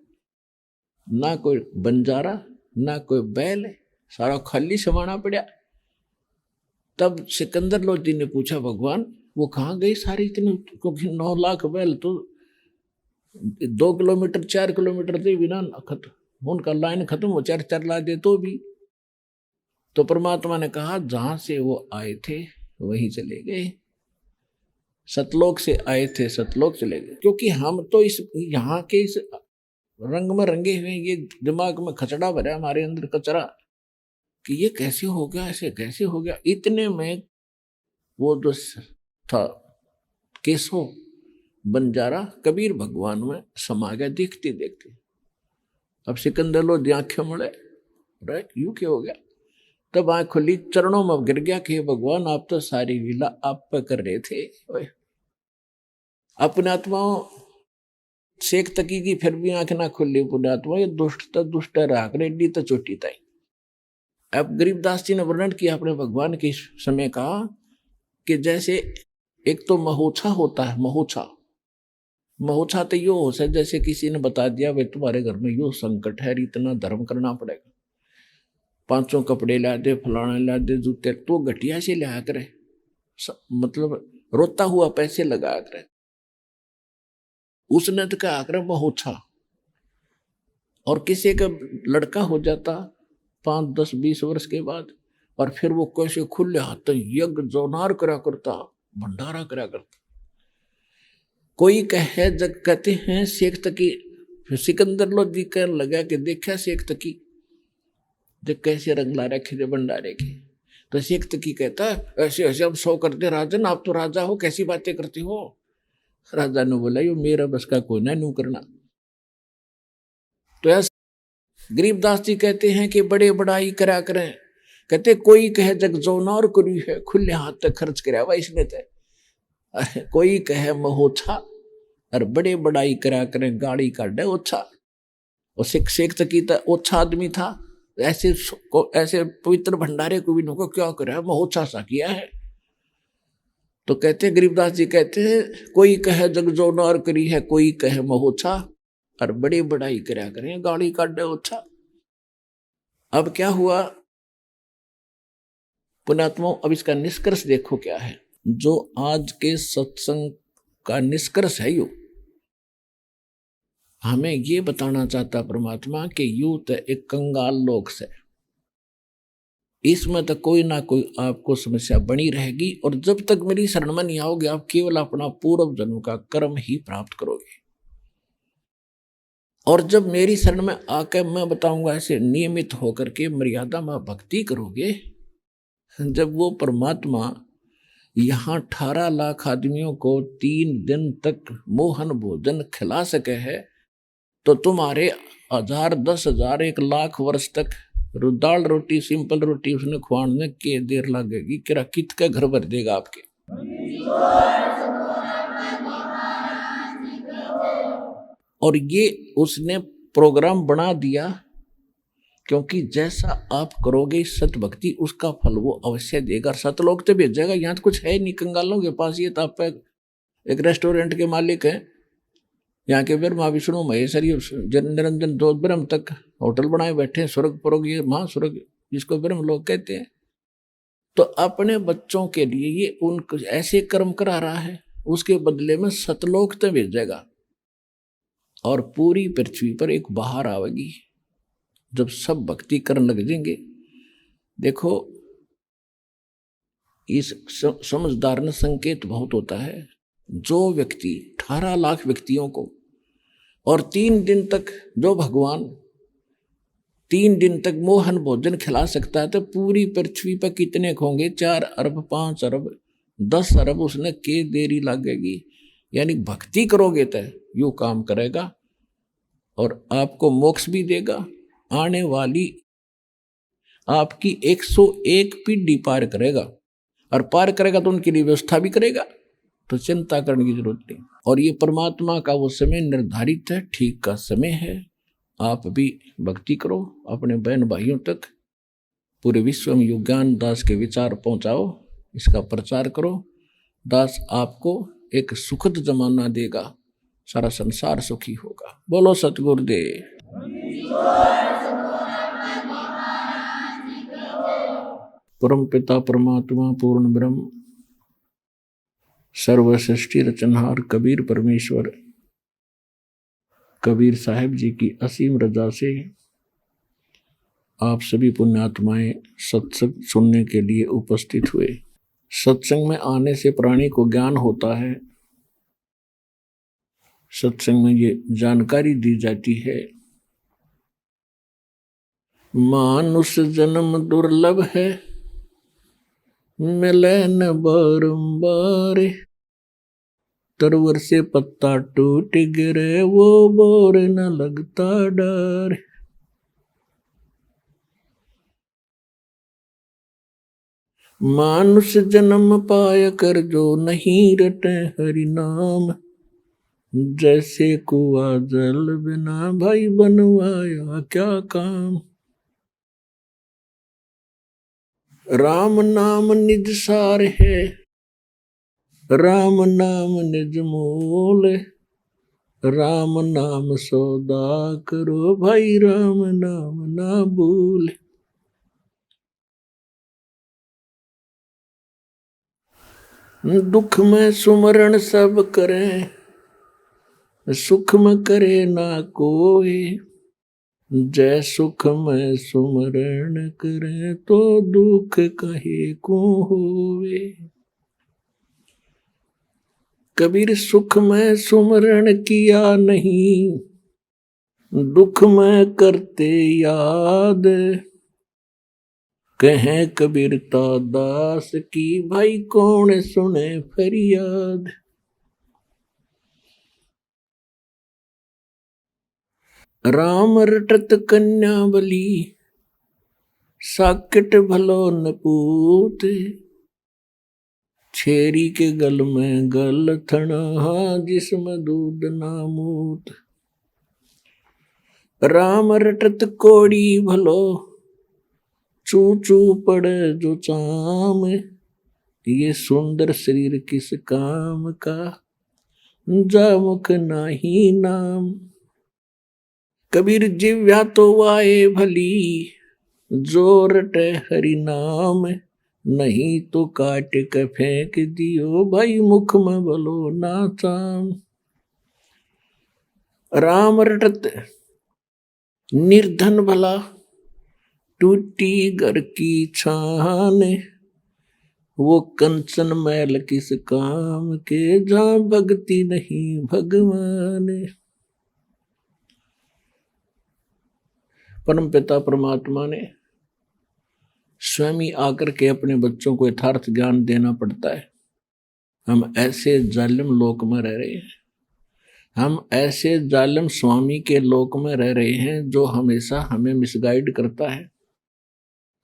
S2: ना कोई बंजारा ना कोई बैल, सारा खाली समाना पड़ा। तब सिकंदर लोधी ने पूछा भगवान वो कहाँ गई सारी इतनी, क्योंकि 9 लाख बैल तो 2 किलोमीटर 4 किलोमीटर से बिना खत्म, उनका लाइन खत्म हो 4 ला दे तो भी। तो परमात्मा ने कहा जहां से वो आए थे वहीं चले गए, सतलोक से आए थे सतलोक चले गए। क्योंकि हम तो इस यहाँ के इस रंग में रंगे हुए, ये दिमाग में खचड़ा भरा हमारे अंदर कचरा, कि ये कैसे हो गया, ऐसे कैसे हो गया। इतने में वो जो था केशव बंजारा कबीर भगवान में समा गया देखते देखते। अब सिकंदर लोधी आंखें मुड़े, राइट यूं क्या हो गया। तब आंख खुली, चरणों में गिर गया कि भगवान आप तो सारी लीला आप पे कर रहे थे। अपने आत्माओं शेख तकी की फिर भी आंख ना खुली पुण्यात्मा, ये दुष्ट राख रेड्डी तो चोटी ताई। अब गरीबदास जी ने वर्णन किया अपने भगवान के समय का कि जैसे एक तो महोछा होता है, महोछा तो यो हो सकता जैसे किसी ने बता दिया भाई तुम्हारे घर में यो संकट है, इतना धर्म करना पड़ेगा, 500 कपड़े ला दे, फलाना ला दे, जूते, तो घटिया से लिया करे, मतलब रोता हुआ पैसे लगा करे। उसने तो क्या करे महोछा। और किसी का लड़का हो जाता 5, 10, 20 वर्ष के बाद, और फिर वो कैसे खुले हाथ यज्ञ जोनार करा करता, भंडारा करा करता। कोई कहे जग कहते हैं शेख तकी, सिकंदर लोधी कहने लगा कि देखा शेख तकी जब कैसे रंग ला रखे थे भंडारे के, तो शेख तकी कहता है ऐसे ऐसे हम 100 करते राजन, आप तो राजा हो, कैसी बातें करते हो। राजा ने बोला यो मेरा बस का कोई ना नू करना। तो ऐसा गरीबदास जी कहते हैं कि बड़े बड़ाई करा करें, कहते कोई कहे जग जोनार करी है, खुले हाथ तक खर्च कराया हुआ इसने तय, कोई कहे महोछा और बड़े बड़ाई करा करें गाड़ी काटे ओछा। और शेख तकी तो ओछा आदमी था, ऐसे पवित्र भंडारे को भी नको क्या करे महोछा सा किया है। तो कहते गरीबदास जी कहते हैं कोई कहे जग जोनार करी है, कोई कहे महोछा और बड़े बड़ाई करा करें गाड़ी काटे ओछा। अब क्या हुआ पुण्यात्मा, अब इसका निष्कर्ष देखो क्या है। जो आज के सत्संग का निष्कर्ष है यू हमें ये बताना चाहता परमात्मा कि यू तो एक कंगाल लोक से, इसमें तो कोई ना कोई आपको समस्या बनी रहेगी, और जब तक मेरी शरण में नहीं आओगे आप केवल अपना पूर्व जन्म का कर्म ही प्राप्त करोगे। और जब मेरी शरण में आकर मैं बताऊंगा ऐसे नियमित होकर के मर्यादा में भक्ति करोगे, जब वो परमात्मा यहाँ 18 लाख आदमियों को 3 दिन तक मोहन भोजन खिला सके है, तो तुम्हारे 1000, 10,000, 1 लाख वर्ष तक दाल रोटी, सिंपल रोटी उसने खुआने के देर लगेगी, किरा कित का घर भर देगा आपके। और ये उसने प्रोग्राम बना दिया, क्योंकि जैसा आप करोगे सत भक्ति उसका फल वो अवश्य देगा। सतलोक तो भेजेगा, यहाँ तो कुछ है नहीं कंगालों के पास। ये तो आप एक रेस्टोरेंट के मालिक हैं, यहाँ के ब्रह्मा विष्णु महेश्वर निरंजन 2 ब्रह्म तक होटल बनाए बैठे, स्वर्ग पुरोग ये महास्वर्ग जिसको ब्रह्म लोग कहते हैं। तो अपने बच्चों के लिए ये उनको ऐसे कर्म करा रहा है, उसके बदले में सतलोक तो भेजेगा। और पूरी पृथ्वी पर एक बहार आवेगी जब सब भक्ति करने लग जाएंगे। देखो इस समझदार ने संकेत बहुत होता है। जो व्यक्ति 18 लाख व्यक्तियों को और 3 दिन तक, जो भगवान 3 दिन तक मोहन भोजन खिला सकता है, तो पूरी पृथ्वी पर कितने होंगे? 4 अरब, 5 अरब, 10 अरब उसने के देरी लगेगी। यानी भक्ति करोगे तो यू काम करेगा और आपको मोक्ष भी देगा। आने वाली आपकी 101 पीढ़ी पार करेगा, और पार करेगा तो उनके लिए व्यवस्था भी करेगा, तो चिंता करने की जरूरत नहीं। और ये परमात्मा का वो समय निर्धारित है, ठीक का समय है। आप भी भक्ति करो, अपने बहन भाइयों तक पूरे विश्व में ज्ञान दास के विचार पहुंचाओ, इसका प्रचार करो। दास आपको एक सुखद जमाना देगा, सारा संसार सुखी होगा। बोलो सतगुरुदेव। परम पिता परमात्मा पूर्ण ब्रह्म सर्व सृष्टि रचनहार कबीर परमेश्वर, कबीर साहिब जी की असीम रजा से आप सभी पुण्यात्माएं सत्संग सुनने के लिए उपस्थित हुए। सत्संग में आने से प्राणी को ज्ञान होता है। सत्संग में ये जानकारी दी जाती है, मानुष जन्म दुर्लभ है, मिले न बारंबार, तरवर से पत्ता टूट गिरे वो बोर न लगता डर। मानुष जन्म पाय कर जो नहीं रटे हरि नाम, जैसे कुआ जल बिना भाई बनवाया क्या काम। राम नाम निज सार है, राम नाम निज मोल, राम नाम सौदा करो भाई राम नाम ना भूल। दुख में सुमरण सब करें, सुख में करे ना कोई, जय सुख में सुमरण करें तो दुख कहे को होवे। कबीर सुख में सुमरण किया नहीं, दुख में करते याद, कहें कबीरता दास की भाई कौन सुने फरियाद। राम रटत कन्या बली, साकिट भलो नपूत, छेरी के गल में गल थना जिसमें दूध नामूत। राम रटत कोड़ी भलो, चू चू पड़े जो चाम, ये सुंदर शरीर किस काम का, जा मुख नाही नाम। कबीर जिव्या तो वाए भली, जो रटे हरि नाम, नहीं तो काट के फेंक दियो भाई मुख में भलो ना चाम। राम रटत निर्धन भला, टूटी घर की छान, वो कंचन मैल किस काम के, जहाँ भक्ति नहीं भगवान। परम पिता परमात्मा ने स्वयं ही आकर के अपने बच्चों को यथार्थ ज्ञान देना पड़ता है। हम ऐसे जालिम लोक में रह रहे हैं, हम ऐसे जालिम स्वामी के लोक में रह रहे हैं जो हमेशा हमें मिसगाइड करता है।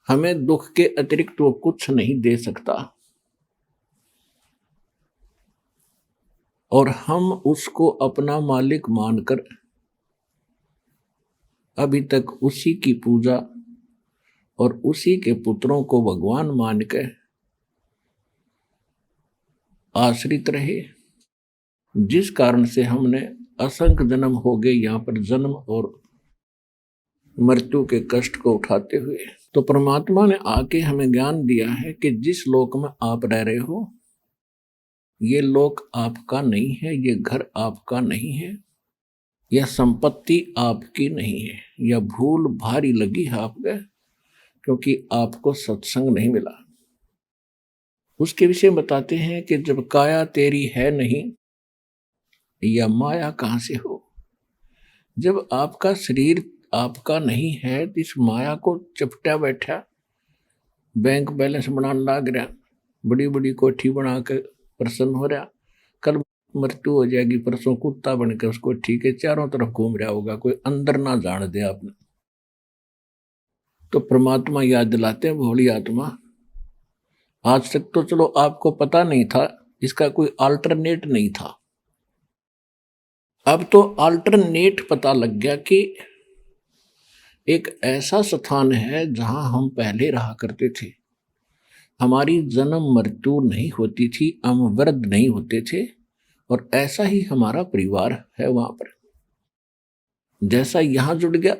S2: हमें दुख के अतिरिक्त वो कुछ नहीं दे सकता और हम उसको अपना मालिक मानकर अभी तक उसी की पूजा और उसी के पुत्रों को भगवान मान के आश्रित रहे, जिस कारण से हमने असंख्य जन्म हो गए यहाँ पर जन्म और मृत्यु के कष्ट को उठाते हुए। तो परमात्मा ने आके हमें ज्ञान दिया है कि जिस लोक में आप रह रहे हो, ये लोक आपका नहीं है, ये घर आपका नहीं है, यह संपत्ति आपकी नहीं है। यह भूल भारी लगी है आपको, क्योंकि आपको सत्संग नहीं मिला। उसके विषय बताते हैं कि जब काया तेरी है नहीं, या माया कहां से हो। जब आपका शरीर आपका नहीं है तो इस माया को चपटा बैठा, बैंक बैलेंस बनाने लग रहा, बड़ी बड़ी कोठी बना के प्रसन्न हो रहा, कल मृत्यु हो जाएगी, परसों कुत्ता बनकर उसको ठीक है चारों तरफ घूम रहा होगा, कोई अंदर ना जान दे आपने। तो परमात्मा याद दिलाते हैं, भोली आत्मा, आज तक तो चलो आपको पता नहीं था, इसका कोई अल्टरनेट नहीं था, अब तो अल्टरनेट पता लग गया कि एक ऐसा स्थान है जहां हम पहले रहा करते थे। हमारी जन्म मृत्यु नहीं होती थी, हम वृद्ध नहीं होते थे, और ऐसा ही हमारा परिवार है वहां पर। जैसा यहां जुड़ गया,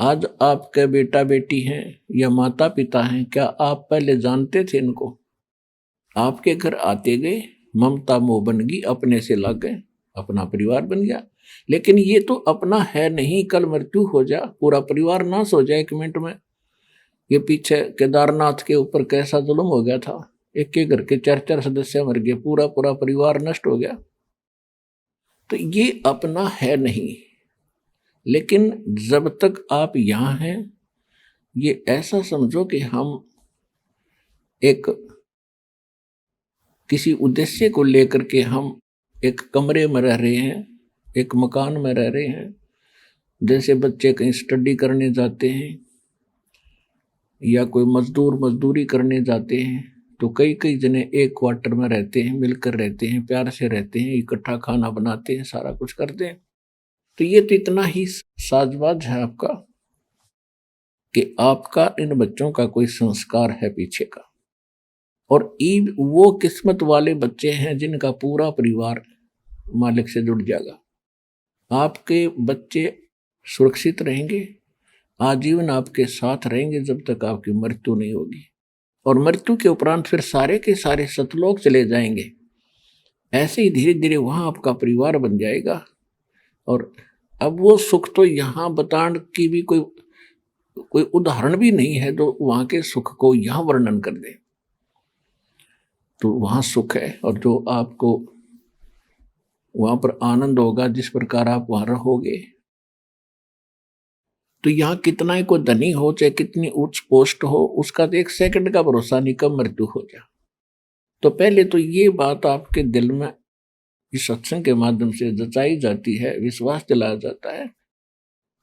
S2: आज आपके बेटा बेटी हैं या माता पिता हैं, क्या आप पहले जानते थे इनको? आपके घर आते गए, ममता मोह बन गई, अपने से लग गए, अपना परिवार बन गया। लेकिन ये तो अपना है नहीं, कल मृत्यु हो जा, पूरा परिवार नाश हो जाए 1 मिनट में। ये पीछे केदारनाथ के ऊपर कैसा जुल्म हो गया था, एक के घर के 4-4 सदस्य मर गए, पूरा पूरा परिवार नष्ट हो गया। तो ये अपना है नहीं। लेकिन जब तक आप यहां हैं, ये ऐसा समझो कि हम एक किसी उद्देश्य को लेकर के हम एक कमरे में रह रहे हैं, एक मकान में रह रहे हैं। जैसे बच्चे कहीं स्टडी करने जाते हैं या कोई मजदूर मजदूरी करने जाते हैं, तो कई कई जने एक क्वार्टर में रहते हैं, मिलकर रहते हैं, प्यार से रहते हैं, इकट्ठा खाना बनाते हैं, सारा कुछ करते हैं। तो ये तो इतना ही साजबाज है आपका कि आपका इन बच्चों का कोई संस्कार है पीछे का। और वो किस्मत वाले बच्चे हैं जिनका पूरा परिवार मालिक से जुड़ जाएगा। आपके बच्चे सुरक्षित रहेंगे, आजीवन आपके साथ रहेंगे जब तक आपकी मृत्यु नहीं होगी। और मृत्यु के उपरांत फिर सारे के सारे सतलोक चले जाएंगे। ऐसे ही धीरे धीरे वहां आपका परिवार बन जाएगा। और अब वो सुख तो यहाँ बताने की भी कोई उदाहरण भी नहीं है जो वहां के सुख को यहाँ वर्णन कर दे। तो वहां सुख है, और जो आपको वहां पर आनंद होगा जिस प्रकार आप वहां रहोगे। तो यहाँ कितना ही कोई धनी हो चाहे कितनी उच्च पोस्ट हो, उसका तो एक सेकंड का भरोसा नहीं कब मृत्यु हो जाए। तो पहले तो ये बात आपके दिल में इस सत्संग के माध्यम से जचाई जाती है, विश्वास दिलाया जाता है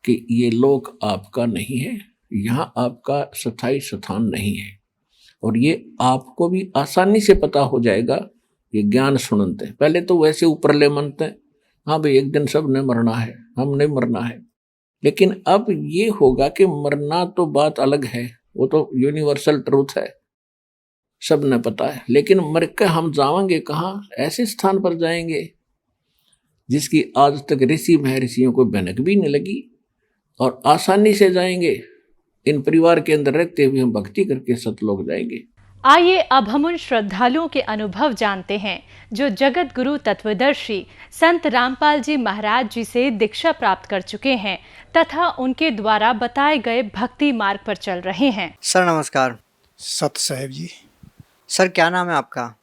S2: कि ये लोक आपका नहीं है, यहाँ आपका स्थायी स्थान नहीं है। और ये आपको भी आसानी से पता हो जाएगा, ये ज्ञान सुनते हैं। पहले तो वैसे ऊपरले मनते हैं, हाँ भाई एक दिन सब ने मरना है, हम नहीं मरना है। लेकिन अब ये होगा कि मरना तो बात अलग है, वो तो यूनिवर्सल ट्रूथ है, सब ने पता है। लेकिन मर के हम जाएंगे कहाँ? ऐसे स्थान पर जाएंगे जिसकी आज तक ऋषि महर्षियों को भनक भी नहीं लगी, और आसानी से जाएंगे। इन परिवार के अंदर रहते हुए हम भक्ति करके सतलोक जाएंगे।
S3: आइए अब हम उन श्रद्धालुओं के अनुभव जानते हैं जो जगत गुरु तत्वदर्शी संत रामपाल जी महाराज जी से दीक्षा प्राप्त कर चुके हैं तथा उनके द्वारा बताए गए भक्ति मार्ग पर चल रहे हैं।
S4: सर नमस्कार।
S5: सत साहेब जी।
S4: सर क्या नाम है आपका?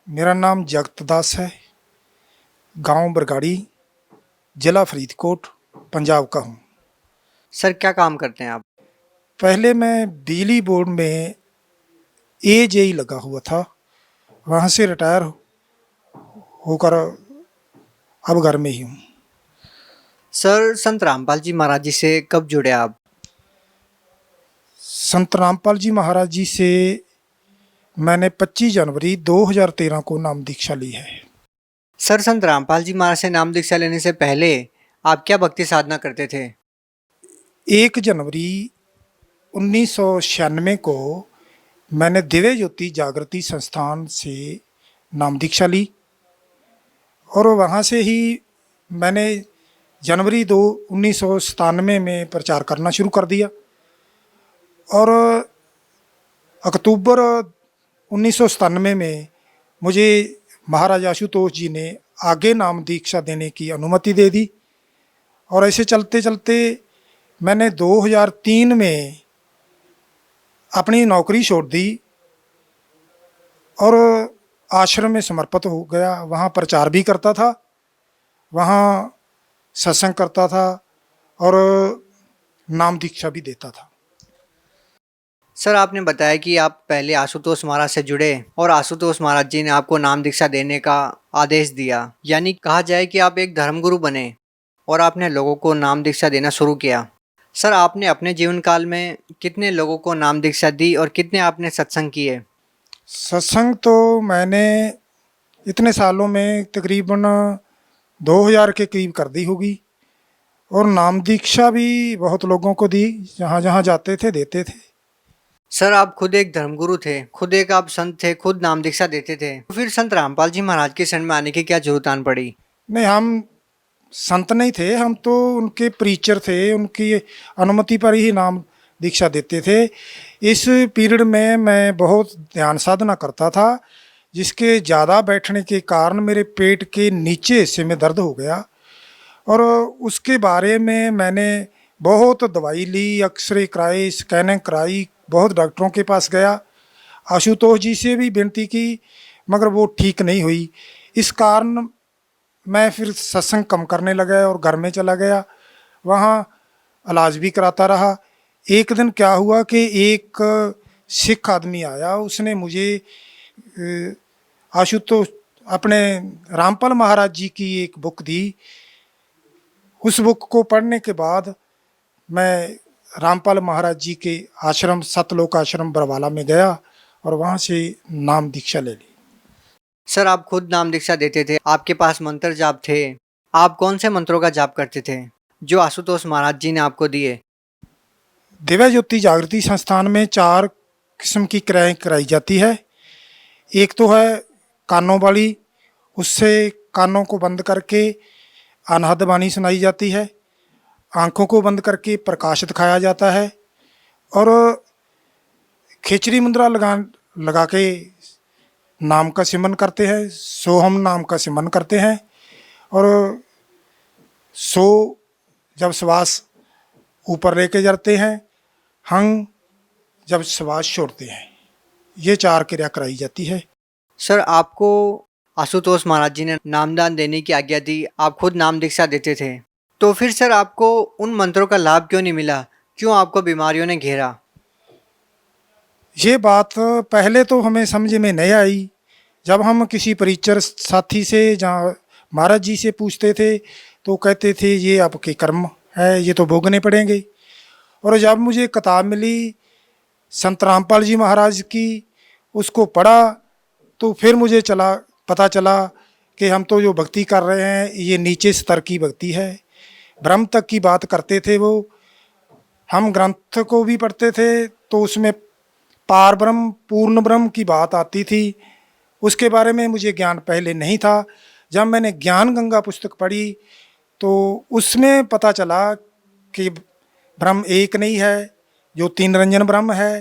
S5: मेरा नाम जगत दास है, गांव बरगाड़ी, जिला फरीदकोट, पंजाब का हूँ।
S4: सर क्या काम करते हैं आप?
S5: पहले मैं बिजली बोर्ड में एजेई लगा हुआ था, वहाँ से रिटायर होकर अब घर में ही हूँ।
S4: सर संत रामपाल जी महाराज जी से कब जुड़े आप?
S5: संत रामपाल जी महाराज जी से मैंने 25 जनवरी 2013 को नाम दीक्षा ली है।
S4: सर संत रामपाल जी महाराज से नाम दीक्षा लेने से पहले आप क्या भक्ति साधना करते थे?
S5: 1 जनवरी 1996 को मैंने दिव्य ज्योति जागृति संस्थान से नाम दीक्षा ली, और वहाँ से ही मैंने जनवरी 1997 में प्रचार करना शुरू कर दिया। और अक्टूबर 1997 में मुझे महाराज आशुतोष जी ने आगे नाम दीक्षा देने की अनुमति दे दी। और ऐसे चलते चलते मैंने 2003 में अपनी नौकरी छोड़ दी और आश्रम में समर्पित हो गया। वहाँ प्रचार भी करता था, वहाँ सत्संग करता था और नाम दीक्षा भी देता था।
S4: सर आपने बताया कि आप पहले आशुतोष महाराज से जुड़े और आशुतोष महाराज जी ने आपको नाम दीक्षा देने का आदेश दिया, यानी कहा जाए कि आप एक धर्मगुरु बने और आपने लोगों को नाम दीक्षा देना शुरू किया। सर आपने अपने जीवन काल में कितने लोगों को नाम दीक्षा दी और कितने आपने सत्संग किए?
S5: सत्संग तो मैंने इतने सालों में तकरीबन 2000 के करीब कर दी होगी, और नाम दीक्षा भी बहुत लोगों को दी, जहाँ जहाँ जाते थे देते थे।
S4: सर आप खुद एक धर्मगुरु थे, खुद एक आप संत थे, खुद नाम दीक्षा देते थे, तो फिर संत रामपाल जी महाराज के शरण में आने की क्या जरूरत आन पड़ी?
S5: नहीं, हम संत नहीं थे, हम तो उनके प्रीचर थे, उनकी अनुमति पर ही नाम दीक्षा देते थे। इस पीरियड में मैं बहुत ध्यान साधना करता था, जिसके ज़्यादा बैठने के कारण मेरे पेट के नीचे हिस्से में दर्द हो गया, और उसके बारे में मैंने बहुत दवाई ली, एक्सरे कराई, स्कैनिंग कराई, बहुत डॉक्टरों के पास गया, आशुतोष जी से भी विनती की, मगर वो ठीक नहीं हुई। इस कारण मैं फिर सत्संग कम करने लगा और घर में चला गया, वहाँ इलाज भी कराता रहा। एक दिन क्या हुआ कि एक सिख आदमी आया, उसने मुझे आशुतोष अपने रामपाल महाराज जी की एक बुक दी। उस बुक को पढ़ने के बाद मैं रामपाल महाराज जी के आश्रम सतलोक आश्रम बरवाला में गया और वहाँ से नाम दीक्षा ले ली।
S4: सर आप खुद नाम दीक्षा देते थे, आपके पास मंत्र जाप थे, आप कौन से मंत्रों का जाप करते थे जो आशुतोष महाराज जी ने आपको दिए?
S5: दिव्य ज्योति जागृति संस्थान में 4 किस्म की क्रियाएं कराई जाती है। एक तो है कानों वाली, उससे कानों को बंद करके अनहद वाणी सुनाई जाती है। आंखों को बंद करके प्रकाश दिखाया जाता है और खिचड़ी मुद्रा लगा के नाम का सिमरन करते हैं, सोहम नाम का सिमरन करते हैं। और सो जब श्वास ऊपर लेके जाते हैं, हंग जब श्वास छोड़ते हैं, ये 4 क्रिया कराई जाती है।
S4: सर आपको आशुतोष महाराज जी ने नामदान देने की आज्ञा दी, आप खुद नाम दीक्षा देते थे, तो फिर सर आपको उन मंत्रों का लाभ क्यों नहीं मिला, क्यों आपको बीमारियों ने घेरा?
S5: ये बात पहले तो हमें समझ में नहीं आई। जब हम किसी परिचर साथी से जहाँ महाराज जी से पूछते थे तो कहते थे ये आपके कर्म है, ये तो भोगने पड़ेंगे। और जब मुझे किताब मिली संत रामपाल जी महाराज की, उसको पढ़ा तो फिर मुझे पता चला कि हम तो जो भक्ति कर रहे हैं ये नीचे स्तर की भक्ति है। ब्रह्म तक की बात करते थे वो। हम ग्रंथ को भी पढ़ते थे तो उसमें पार ब्रह्म, पूर्ण ब्रह्म की बात आती थी। उसके बारे में मुझे ज्ञान पहले नहीं था। जब मैंने ज्ञान गंगा पुस्तक पढ़ी तो उसमें पता चला कि ब्रह्म एक नहीं है, जो 3 निरंजन ब्रह्म है,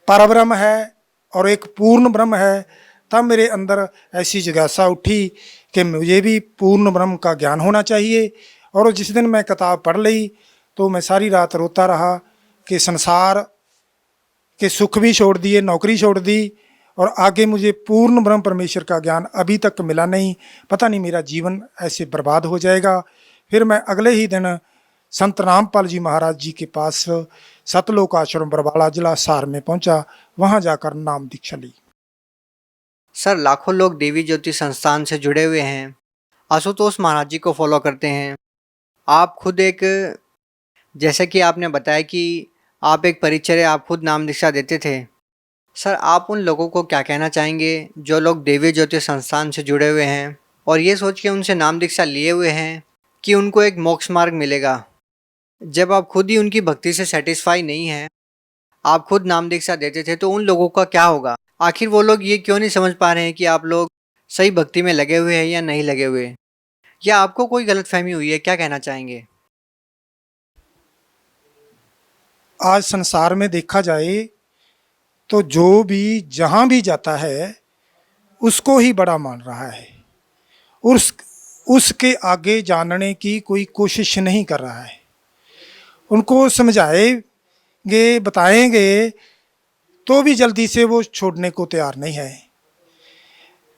S5: परब्रह्म है और एक पूर्ण ब्रह्म है। तब मेरे अंदर ऐसी जिज्ञासा उठी कि मुझे भी पूर्ण ब्रह्म का ज्ञान होना चाहिए। और जिस दिन मैं किताब पढ़ ली तो मैं सारी रात रोता रहा कि संसार के सुख भी छोड़ दिए, नौकरी छोड़ दी, और आगे मुझे पूर्ण ब्रह्म परमेश्वर का ज्ञान अभी तक मिला नहीं। पता नहीं मेरा जीवन ऐसे बर्बाद हो जाएगा। फिर मैं अगले ही दिन संत रामपाल जी महाराज जी के पास सतलोक आश्रम बरवाला जिला सार में पहुंचा। वहां जाकर नाम दीक्षा ली।
S4: सर लाखों लोग देवी ज्योति संस्थान से जुड़े हुए हैं, आशुतोष महाराज जी को फॉलो करते हैं। आप खुद एक, जैसे कि आपने बताया कि आप एक परिचर्य, आप खुद नाम दीक्षा देते थे। सर आप उन लोगों को क्या कहना चाहेंगे जो लोग देवी ज्योति संस्थान से जुड़े हुए हैं और ये सोच के उनसे नाम दीक्षा लिए हुए हैं कि उनको एक मोक्ष मार्ग मिलेगा, जब आप खुद ही उनकी भक्ति से सेटिस्फाई नहीं हैं, आप खुद नाम दीक्षा देते थे, तो उन लोगों का क्या होगा? आखिर वो लोग ये क्यों नहीं समझ पा रहे हैं कि आप लोग सही भक्ति में लगे हुए हैं या नहीं लगे हुए, या आपको कोई गलतफहमी हुई है? क्या कहना चाहेंगे?
S5: आज संसार में देखा जाए तो जो भी जहाँ भी जाता है उसको ही बड़ा मान रहा है, उसके आगे जानने की कोई कोशिश नहीं कर रहा है। उनको समझाएंगे, बताएंगे तो भी जल्दी से वो छोड़ने को तैयार नहीं है।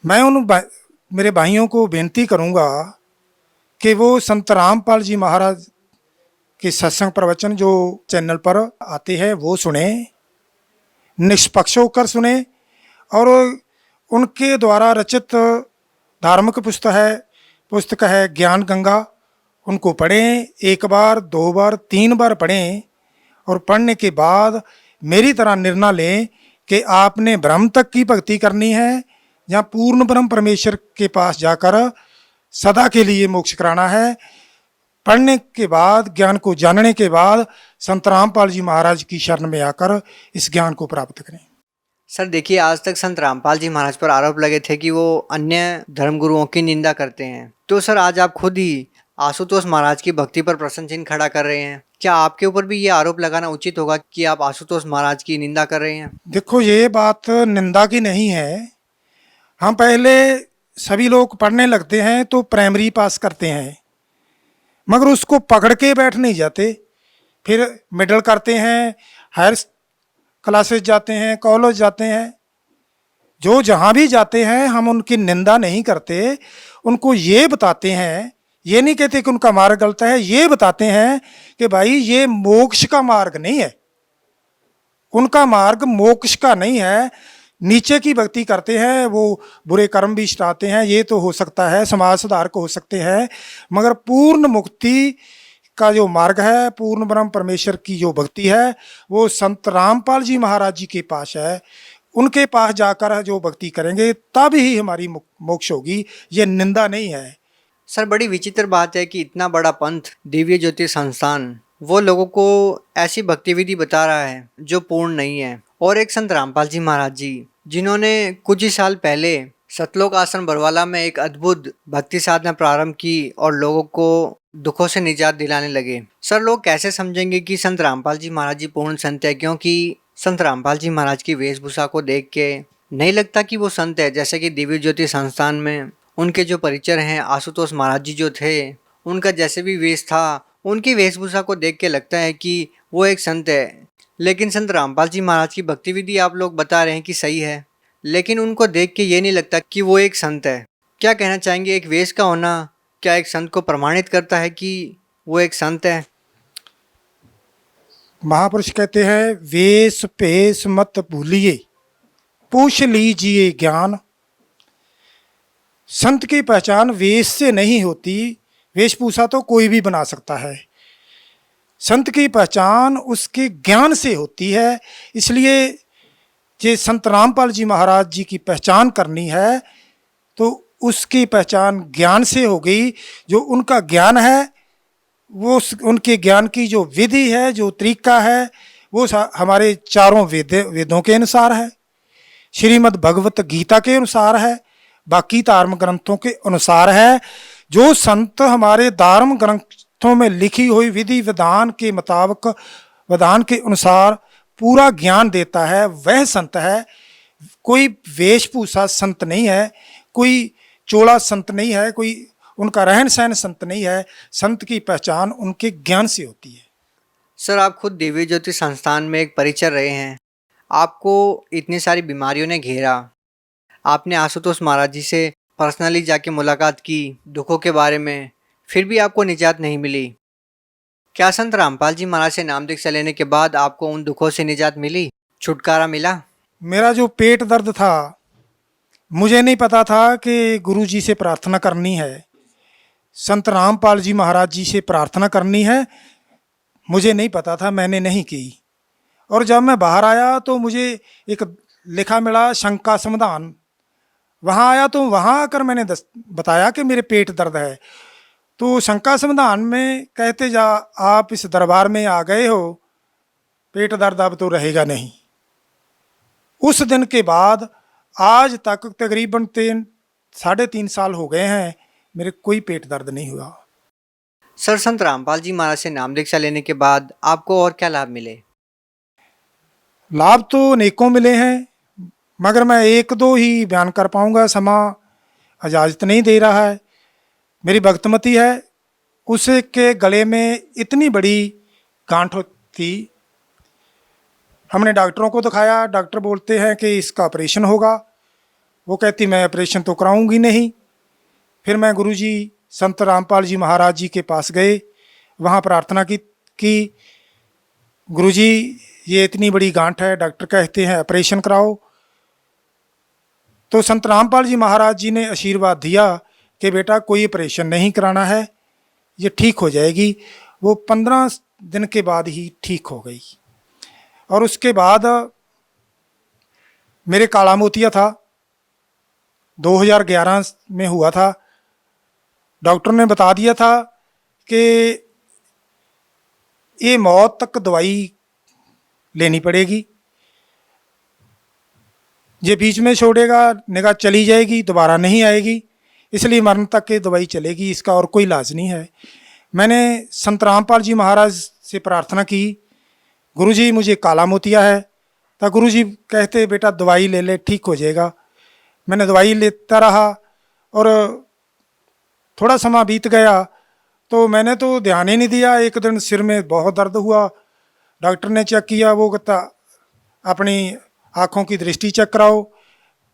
S5: मैं मेरे भाइयों को बेनती करूँगा कि वो संत रामपाल जी महाराज के सत्संग प्रवचन जो चैनल पर आते हैं वो सुने, निष्पक्ष होकर सुने, और उनके द्वारा रचित धार्मिक पुस्तक है ज्ञान गंगा, उनको पढ़ें। 1 बार, 2 बार, 3 बार पढ़ें और पढ़ने के बाद मेरी तरह निर्णय लें कि आपने ब्रह्म तक की भक्ति करनी है या पूर्ण ब्रह्म परमेश्वर के पास जाकर सदा के लिए मोक्ष कराना है। पढ़ने के बाद, ज्ञान को जानने के बाद संत रामपाल जी महाराज की शरण में आकर इस ज्ञान को प्राप्त करें।
S4: सर देखिए, आज तक संत रामपाल जी महाराज पर आरोप लगे थे कि वो अन्य धर्मगुरुओं की निंदा करते हैं, तो सर आज आप खुद ही आशुतोष महाराज की भक्ति पर प्रश्न चिन्ह खड़ा कर रहे हैं। क्या आपके ऊपर भी ये आरोप लगाना उचित होगा कि आप आशुतोष महाराज की निंदा कर रहे हैं?
S5: देखो, ये बात निंदा की नहीं है। हम पहले सभी लोग पढ़ने लगते हैं तो प्राइमरी पास करते हैं, मगर उसको पकड़ के बैठ नहीं जाते। फिर मिडिल करते हैं, हायर क्लासेस जाते हैं, कॉलेज जाते हैं। जो जहाँ भी जाते हैं हम उनकी निंदा नहीं करते, उनको ये बताते हैं, ये नहीं कहते कि उनका मार्ग गलत है, ये बताते हैं कि भाई ये मोक्ष का मार्ग नहीं है, उनका मार्ग मोक्ष का नहीं है। नीचे की भक्ति करते हैं, वो बुरे कर्म भी चढ़ाते हैं, ये तो हो सकता है, समाज सुधारक हो सकते हैं, मगर पूर्ण मुक्ति का जो मार्ग है, पूर्ण ब्रह्म परमेश्वर की जो भक्ति है, वो संत रामपाल जी महाराज जी के पास है। उनके पास जाकर जो भक्ति करेंगे तब ही हमारी मोक्ष होगी, ये निंदा नहीं है।
S4: सर बड़ी विचित्र बात है कि इतना बड़ा पंथ दिव्य ज्योति संस्थान वो लोगों को ऐसी भक्ति विधि बता रहा है जो पूर्ण नहीं है, और एक संत रामपाल जी महाराज जी जिन्होंने कुछ ही साल पहले सतलोक आश्रम बरवाला में एक अद्भुत भक्ति साधना प्रारंभ की और लोगों को दुखों से निजात दिलाने लगे। सर लोग कैसे समझेंगे कि संत रामपाल जी महाराज जी पूर्ण संत है, क्योंकि संत रामपाल जी महाराज की वेशभूषा को देख के नहीं लगता कि वो संत है। जैसे कि दिव्य ज्योति संस्थान में उनके जो परिचर हैं आशुतोष महाराज जी जो थे, उनका जैसे भी वेश था, उनकी वेशभूषा को देख के लगता है कि वो एक संत है। लेकिन संत रामपाल जी महाराज की भक्ति विधि आप लोग बता रहे हैं कि सही है, लेकिन उनको देख के ये नहीं लगता कि वो एक संत है। क्या कहना चाहेंगे, एक वेश का होना क्या एक संत को प्रमाणित करता है कि वो एक संत है?
S5: महापुरुष कहते हैं, वेश पेश मत भूलिए, पूछ लीजिए ज्ञान। संत की पहचान वेश से नहीं होती, वेशभूषा तो कोई भी बना सकता है। संत की पहचान उसके ज्ञान से होती है। इसलिए जे संत रामपाल जी महाराज जी की पहचान करनी है तो उसकी पहचान ज्ञान से हो गई। जो उनका ज्ञान है वो उनके ज्ञान की जो विधि है, जो तरीका है, वो हमारे चारों वेदों के अनुसार है, श्रीमद् भगवत गीता के अनुसार है, बाकी धर्म ग्रंथों के अनुसार है। जो संत हमारे धर्म ग्रंथों में लिखी हुई विधि विधान के मुताबिक, विधान के अनुसार पूरा ज्ञान देता है, वह संत है। कोई वेशभूषा संत नहीं है, कोई चोला संत नहीं है, कोई उनका रहन सहन संत नहीं है। संत की पहचान उनके ज्ञान से होती है।
S4: सर आप खुद दिव्य ज्योति संस्थान में एक परिचर रहे हैं, आपको इतनी सारी बीमारियों ने घेरा, आपने आशुतोष महाराज जी से पर्सनली जाके मुलाकात की दुखों के बारे में, फिर भी आपको निजात नहीं मिली। क्या संत रामपाल जी महाराज से नाम दीक्षा लेने के बाद आपको उन दुखों से निजात मिली, छुटकारा मिला?
S5: मेरा जो पेट दर्द था, मुझे नहीं पता था कि गुरु जी से प्रार्थना करनी है, संत रामपाल जी महाराज जी से प्रार्थना करनी है, मुझे नहीं पता था, मैंने नहीं की। और जब मैं बाहर आया तो मुझे एक लिखा मिला शंका समाधान। वहाँ आया तो वहाँ आकर मैंने बताया कि मेरे पेट दर्द है, तो शंका समाधान में कहते जा आप इस दरबार में आ गए हो, पेट दर्द अब तो रहेगा नहीं। उस दिन के बाद आज तक तकरीबन 3.5 साल हो गए हैं, मेरे कोई पेट दर्द नहीं हुआ।
S4: सर संत रामपाल जी महाराज से नाम दीक्षा लेने के बाद आपको और क्या लाभ मिले?
S5: लाभ तो अनेकों मिले हैं, मगर मैं एक दो ही बयान कर पाऊंगा, समा इजाज़त नहीं दे रहा है। मेरी भक्तमती है, उसके गले में इतनी बड़ी गांठ थी, हमने डॉक्टरों को दिखाया, डॉक्टर बोलते हैं कि इसका ऑपरेशन होगा। वो कहती मैं ऑपरेशन तो कराऊंगी नहीं। फिर मैं गुरुजी संत रामपाल जी महाराज जी के पास गए, वहाँ प्रार्थना की गुरुजी ये इतनी बड़ी गांठ है, डॉक्टर कहते हैं ऑपरेशन कराओ। तो संत रामपाल जी महाराज जी ने आशीर्वाद दिया कि बेटा कोई ऑपरेशन नहीं कराना है, ये ठीक हो जाएगी। वो 15 दिन के बाद ही ठीक हो गई। और उसके बाद मेरे काला मोतिया था, 2011 में हुआ था। डॉक्टर ने बता दिया था कि ये मौत तक दवाई लेनी पड़ेगी, ये बीच में छोड़ेगा निगाह चली जाएगी, दोबारा नहीं आएगी, इसलिए मरण तक की दवाई चलेगी, इसका और कोई इलाज नहीं है। मैंने संत रामपाल जी महाराज से प्रार्थना की, गुरुजी मुझे काला मोतिया है, तो गुरुजी कहते बेटा दवाई ले ले, ठीक हो जाएगा। मैंने दवाई लेता रहा और थोड़ा समय बीत गया तो मैंने तो ध्यान ही नहीं दिया। एक दिन सिर में बहुत दर्द हुआ, डॉक्टर ने चेक किया, वो कहता अपनी आँखों की दृष्टि चेक कराओ।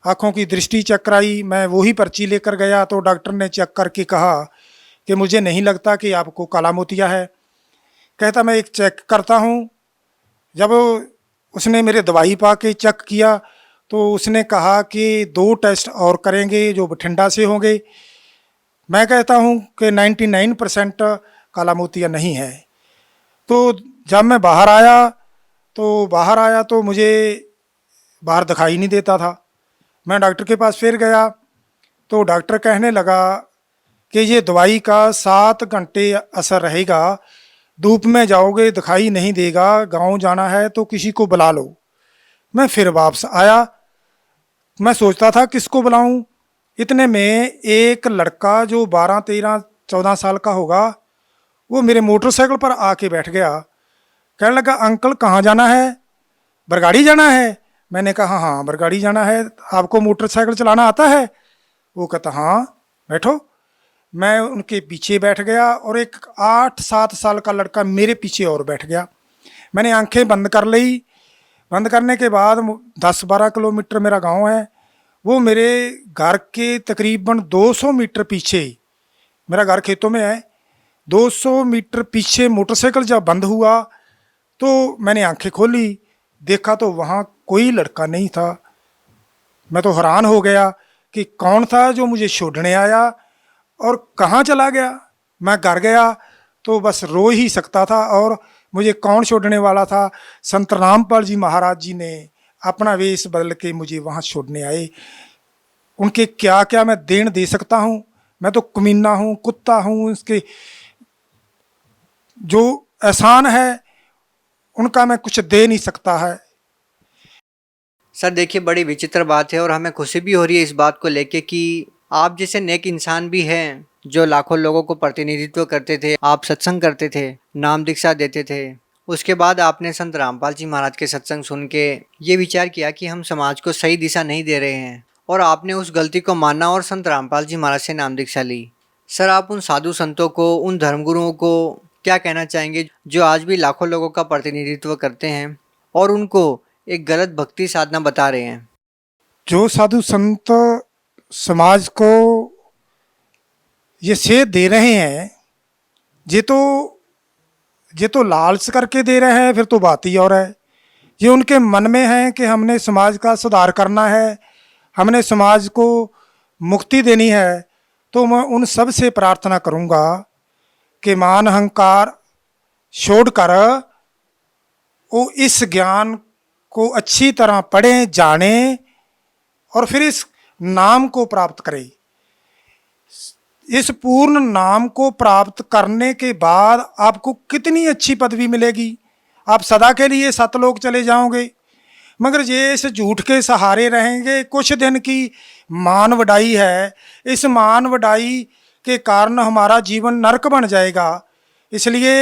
S5: आँखों की दृष्टि चेक कराई, मैं वही पर्ची लेकर गया तो डॉक्टर ने चेक करके कहा कि मुझे नहीं लगता कि आपको काला मोतिया है। कहता मैं एक चेक करता हूँ। जब उसने मेरे दवाई पा के चेक किया तो उसने कहा कि 2 टेस्ट और करेंगे जो बठिंडा से होंगे। मैं कहता हूँ कि 99% काला मोतिया नहीं है। तो जब मैं बाहर आया तो मुझे बाहर दिखाई नहीं देता था। मैं डॉक्टर के पास फिर गया तो डॉक्टर कहने लगा कि ये दवाई का 7 घंटे असर रहेगा, धूप में जाओगे दिखाई नहीं देगा, गांव जाना है तो किसी को बुला लो। मैं फिर वापस आया। मैं सोचता था किसको बुलाऊं। इतने में एक लड़का जो 12, 13, 14 साल का होगा, वो मेरे मोटरसाइकिल पर आके बैठ गया। कहने लगा, अंकल कहाँ जाना है? बरगाड़ी जाना है? मैंने कहा हाँ बरगाड़ी जाना है। आपको मोटरसाइकिल चलाना आता है? वो कहता हाँ बैठो। मैं उनके पीछे बैठ गया और एक 8-7 साल का लड़का मेरे पीछे और बैठ गया। मैंने आंखें बंद कर ली। बंद करने के बाद 10-12 किलोमीटर मेरा गांव है। वो मेरे घर के तकरीबन 200 मीटर पीछे, मेरा घर खेतों में है, 200 मीटर पीछे मोटरसाइकिल जब बंद हुआ तो मैंने आंखें खोली, देखा तो वहाँ कोई लड़का नहीं था। मैं तो हैरान हो गया कि कौन था जो मुझे छोड़ने आया और कहाँ चला गया। मैं घर गया तो बस रो ही सकता था। और मुझे कौन छोड़ने वाला था? संत रामपाल जी महाराज जी ने अपना वेश बदल के मुझे वहाँ छोड़ने आए। उनके क्या क्या मैं देन दे सकता हूँ? मैं तो कमीना हूँ, कुत्ता हूँ। उसके जो एहसान है उनका मैं कुछ दे नहीं सकता है।
S4: सर देखिए, बड़ी विचित्र बात है और हमें खुशी भी हो रही है इस बात को लेके कि आप जैसे नेक इंसान भी हैं जो लाखों लोगों को प्रतिनिधित्व करते थे। आप सत्संग करते थे, नाम दीक्षा देते थे। उसके बाद आपने संत रामपाल जी महाराज के सत्संग सुन के ये विचार किया कि हम समाज को सही दिशा नहीं दे रहे हैं और आपने उस गलती को माना और संत रामपाल जी महाराज से नाम दीक्षा ली। सर आप उन साधु संतों को, उन धर्मगुरुओं को क्या कहना चाहेंगे जो आज भी लाखों लोगों का प्रतिनिधित्व करते हैं और उनको एक गलत भक्ति साधना बता रहे हैं?
S5: जो साधु संत समाज को ये सेध दे रहे हैं, ये तो लालच करके दे रहे हैं, फिर तो बात ही और है। ये उनके मन में है कि हमने समाज का सुधार करना है, हमने समाज को मुक्ति देनी है। तो मैं उन सब से प्रार्थना करूंगा कि मान अहंकार छोड़कर वो इस ज्ञान को अच्छी तरह पढ़ें, जानें और फिर इस नाम को प्राप्त करें। इस पूर्ण नाम को प्राप्त करने के बाद आपको कितनी अच्छी पदवी मिलेगी। आप सदा के लिए सतलोक चले जाओगे। मगर ये इस झूठ के सहारे रहेंगे। कुछ दिन की मान वडाई है, इस मान वडाई के कारण हमारा जीवन नरक बन जाएगा। इसलिए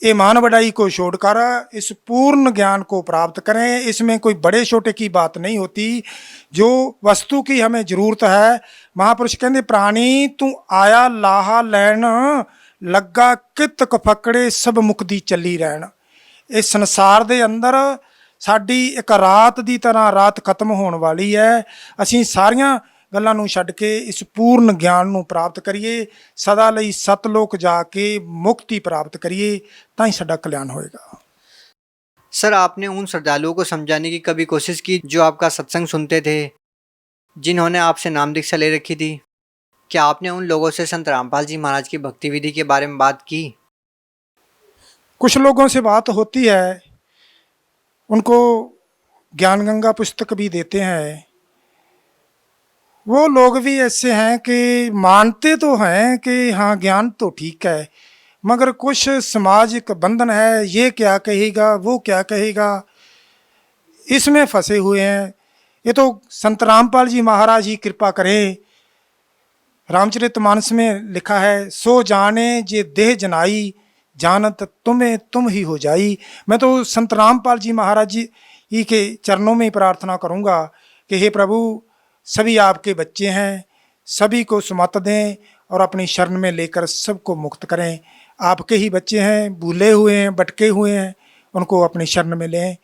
S5: ये मान वडाई को छोड़कर इस पूर्ण ज्ञान को प्राप्त करें। इसमें कोई बड़े छोटे की बात नहीं होती। जो वस्तु की हमें जरूरत है, महापुरुष कहते प्राणी तू आया लाहा लैन, लग्गा कित कफकड़े सब मुक्ति चली रहन। इस संसार ਦੇ ਅੰਦਰ ਸਾਡੀ ਇੱਕ ਰਾਤ ਦੀ ਤਰ੍ਹਾਂ ਰਾਤ ਖਤਮ ਹੋਣ ਵਾਲੀ ਹੈ। ਅਸੀਂ ਸਾਰੀਆਂ ਗੱਲਾਂ ਨੂੰ ਛੱਡ ਕੇ ਇਸ ਪੂਰਨ ਗਿਆਨ ਨੂੰ ਪ੍ਰਾਪਤ ਕਰੀਏ, ਸਦਾ ਲਈ ਸਤਲੋਕ ਜਾ ਕੇ ਮੁਕਤੀ ਪ੍ਰਾप्त करिए, ਤਾਂ ਹੀ ਸਾਡਾ ਕਲਿਆਣ ਹੋਏਗਾ।
S4: सर आपने उन श्रद्धालुओं को समझाने की कभी कोशिश की जो आपका सत्संग सुनते थे, जिन्होंने आपसे नाम दीक्षा ले रखी थी? क्या आपने उन लोगों से संत रामपाल जी महाराज की भक्ति विधि के बारे में बात की?
S5: कुछ लोगों से बात होती है, उनको ज्ञान गंगा पुस्तक भी देते हैं। वो लोग भी ऐसे हैं कि मानते तो हैं कि हाँ ज्ञान तो ठीक है, मगर कुछ सामाजिक बंधन है, ये क्या कहेगा वो क्या कहेगा, इसमें फंसे हुए हैं। ये तो संत रामपाल जी महाराज ही कृपा करें। रामचरितमानस में लिखा है, सो जाने जे देह जनाई, जानत तुम्हें तुम ही हो जाई। मैं तो संत रामपाल जी महाराज जी के चरणों में प्रार्थना करूँगा कि हे प्रभु, सभी आपके बच्चे हैं, सभी को सुमत दें और अपनी शरण में लेकर सबको मुक्त करें। आपके ही बच्चे हैं, भूले हुए हैं, भटके हुए हैं, उनको अपनी शरण में लें।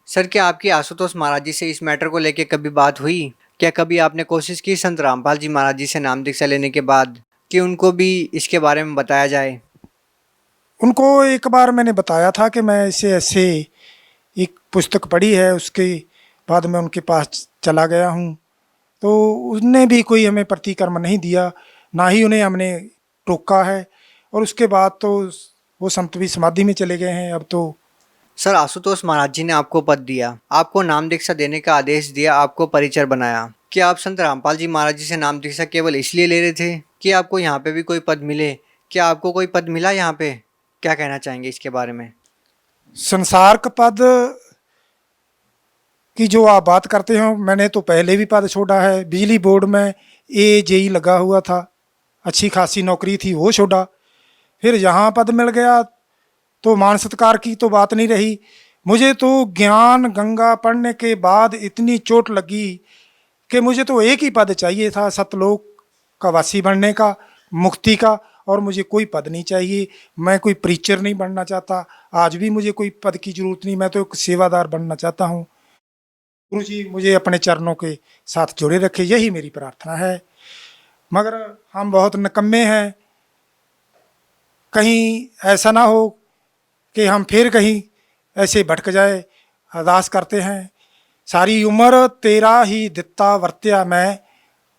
S4: सर क्या आपकी आशुतोष महाराज जी से इस मैटर को लेकर कभी बात हुई? क्या कभी आपने कोशिश की संत रामपाल जी महाराज जी से नाम दीक्षा लेने के बाद कि उनको भी इसके बारे में बताया जाए?
S5: उनको एक बार मैंने बताया था कि मैं ऐसे एक पुस्तक पढ़ी है, उसके बाद मैं उनके पास चला गया हूँ। तो उसने भी कोई हमें प्रतिक्रम नहीं दिया, ना ही उन्हें हमने टोका है। और उसके बाद तो वो संत भी समाधि में चले गए हैं। अब तो
S4: सर, आशुतोष महाराज जी ने आपको पद दिया, आपको नाम दीक्षा देने का आदेश दिया, आपको परिचर बनाया। क्या आप संत रामपाल जी महाराज जी से नाम दीक्षा केवल इसलिए ले रहे थे कि आपको यहाँ पे भी कोई पद मिले? क्या आपको कोई पद मिला यहाँ पे? क्या कहना चाहेंगे इसके बारे में?
S5: संसार का पद की जो आप बात करते हो, मैंने तो पहले भी पद छोड़ा है। बिजली बोर्ड में AJE लगा हुआ था, अच्छी खासी नौकरी थी, वो छोड़ा। फिर यहाँ पद मिल गया तो मान सत्कार की तो बात नहीं रही। मुझे तो ज्ञान गंगा पढ़ने के बाद इतनी चोट लगी कि मुझे तो एक ही पद चाहिए था, सतलोक का वासी बनने का, मुक्ति का, और मुझे कोई पद नहीं चाहिए। मैं कोई प्रीचर नहीं बनना चाहता, आज भी मुझे कोई पद की जरूरत नहीं, मैं तो एक सेवादार बनना चाहता हूँ। गुरु जी मुझे अपने चरणों के साथ जोड़े रखे, यही मेरी प्रार्थना है। मगर हम बहुत निकम्मे हैं, कहीं ऐसा ना हो कि हम फिर कहीं ऐसे भटक जाए। अरदास करते हैं, सारी उम्र तेरा ही दित्ता वर्त्या मैं,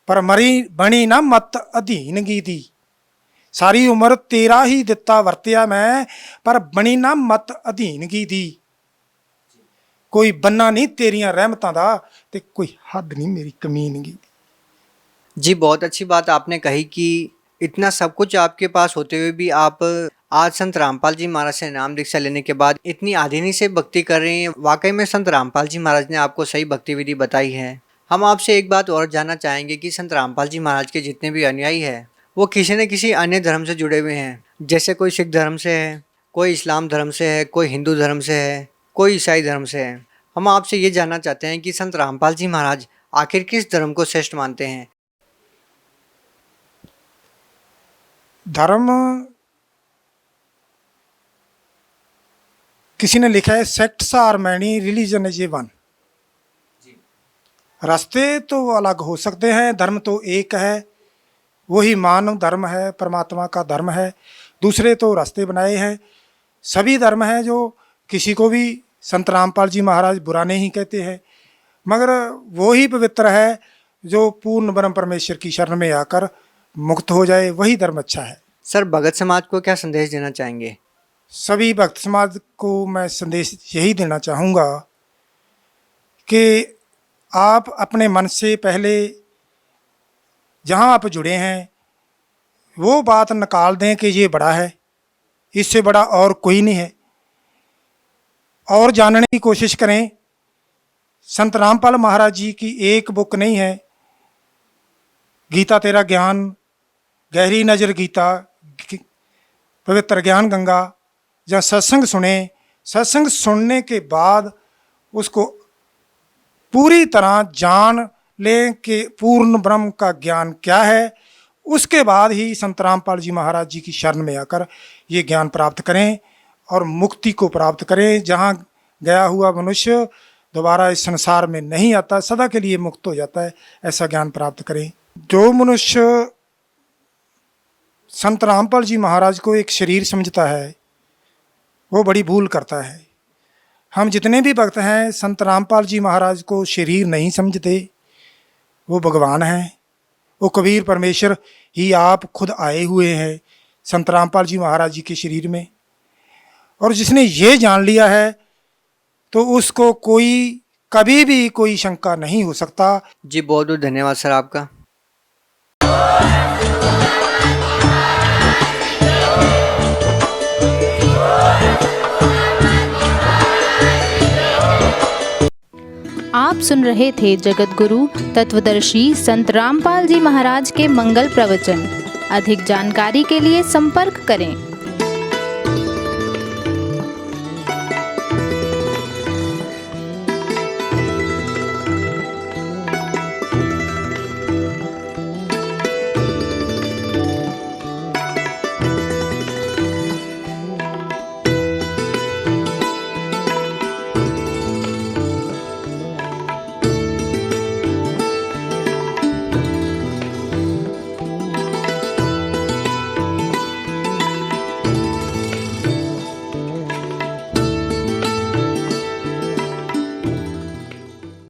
S5: पर मरी बनी ना मत अधीन दी। सारी उम्र तेरा ही दित्ता वर्त्या मैं, पर बनी ना मत अधीन दी। कोई बन्ना नहीं तेरियां रहमतां दा, ते कोई हद नहीं मेरी कमीनगी।
S4: जी, बहुत अच्छी बात आपने कही कि इतना सब कुछ आपके पास होते हुए भी आप आज संत रामपाल जी महाराज से नाम दीक्षा लेने के बाद इतनी आधीनी से भक्ति कर रही हैं। वाकई में संत रामपाल जी महाराज ने आपको सही भक्ति विधि बताई है। हम आपसे एक बात और जानना चाहेंगे कि संत रामपाल जी महाराज के जितने भी अनुयायी हैं वो किसी न किसी अन्य धर्म से जुड़े हुए हैं। जैसे कोई सिख धर्म से है, कोई इस्लाम धर्म से है, कोई हिंदू धर्म से है, कोई ईसाई धर्म से है। हम आपसे ये जानना चाहते हैं कि संत रामपाल जी महाराज आखिर किस धर्म को श्रेष्ठ मानते हैं?
S5: धर्म किसी ने लिखा है, sects are many, religion is one. रास्ते तो अलग हो सकते हैं, धर्म तो एक है, वही मानव धर्म है, परमात्मा का धर्म है। दूसरे तो रास्ते बनाए हैं। सभी धर्म हैं जो किसी को भी संत रामपाल जी महाराज बुरा नहीं कहते हैं, मगर वो ही पवित्र है जो पूर्ण ब्रह्म परमेश्वर की शरण में आकर मुक्त हो जाए, वही धर्म अच्छा है।
S4: सर, भगत समाज को क्या संदेश देना चाहेंगे?
S5: सभी भक्त समाज को मैं संदेश यही देना चाहूँगा कि आप अपने मन से पहले जहाँ आप जुड़े हैं वो बात निकाल दें कि ये बड़ा है, इससे बड़ा और कोई नहीं है, और जानने की कोशिश करें। संत रामपाल महाराज जी की एक बुक नहीं है, गीता तेरा ज्ञान, गहरी नज़र गीता, पवित्र ज्ञान गंगा। जहाँ सत्संग सुने, सत्संग सुनने के बाद उसको पूरी तरह जान लें कि पूर्ण ब्रह्म का ज्ञान क्या है, उसके बाद ही संत रामपाल जी महाराज जी की शरण में आकर ये ज्ञान प्राप्त करें और मुक्ति को प्राप्त करें। जहाँ गया हुआ मनुष्य दोबारा इस संसार में नहीं आता, सदा के लिए मुक्त हो जाता है, ऐसा ज्ञान प्राप्त करें। जो मनुष्य संत रामपाल जी महाराज को एक शरीर समझता है वो बड़ी भूल करता है। हम जितने भी भक्त हैं संत रामपाल जी महाराज को शरीर नहीं समझते, वो भगवान हैं, वो कबीर परमेश्वर ही आप खुद आए हुए हैं संत रामपाल जी महाराज जी के शरीर में। और जिसने ये जान लिया है तो उसको कोई कभी भी कोई शंका नहीं हो सकता।
S4: जी, बहुत बहुत धन्यवाद सर आपका।
S6: आप सुन रहे थे जगत गुरु तत्वदर्शी संत रामपाल जी महाराज के मंगल प्रवचन। अधिक जानकारी के लिए संपर्क करें।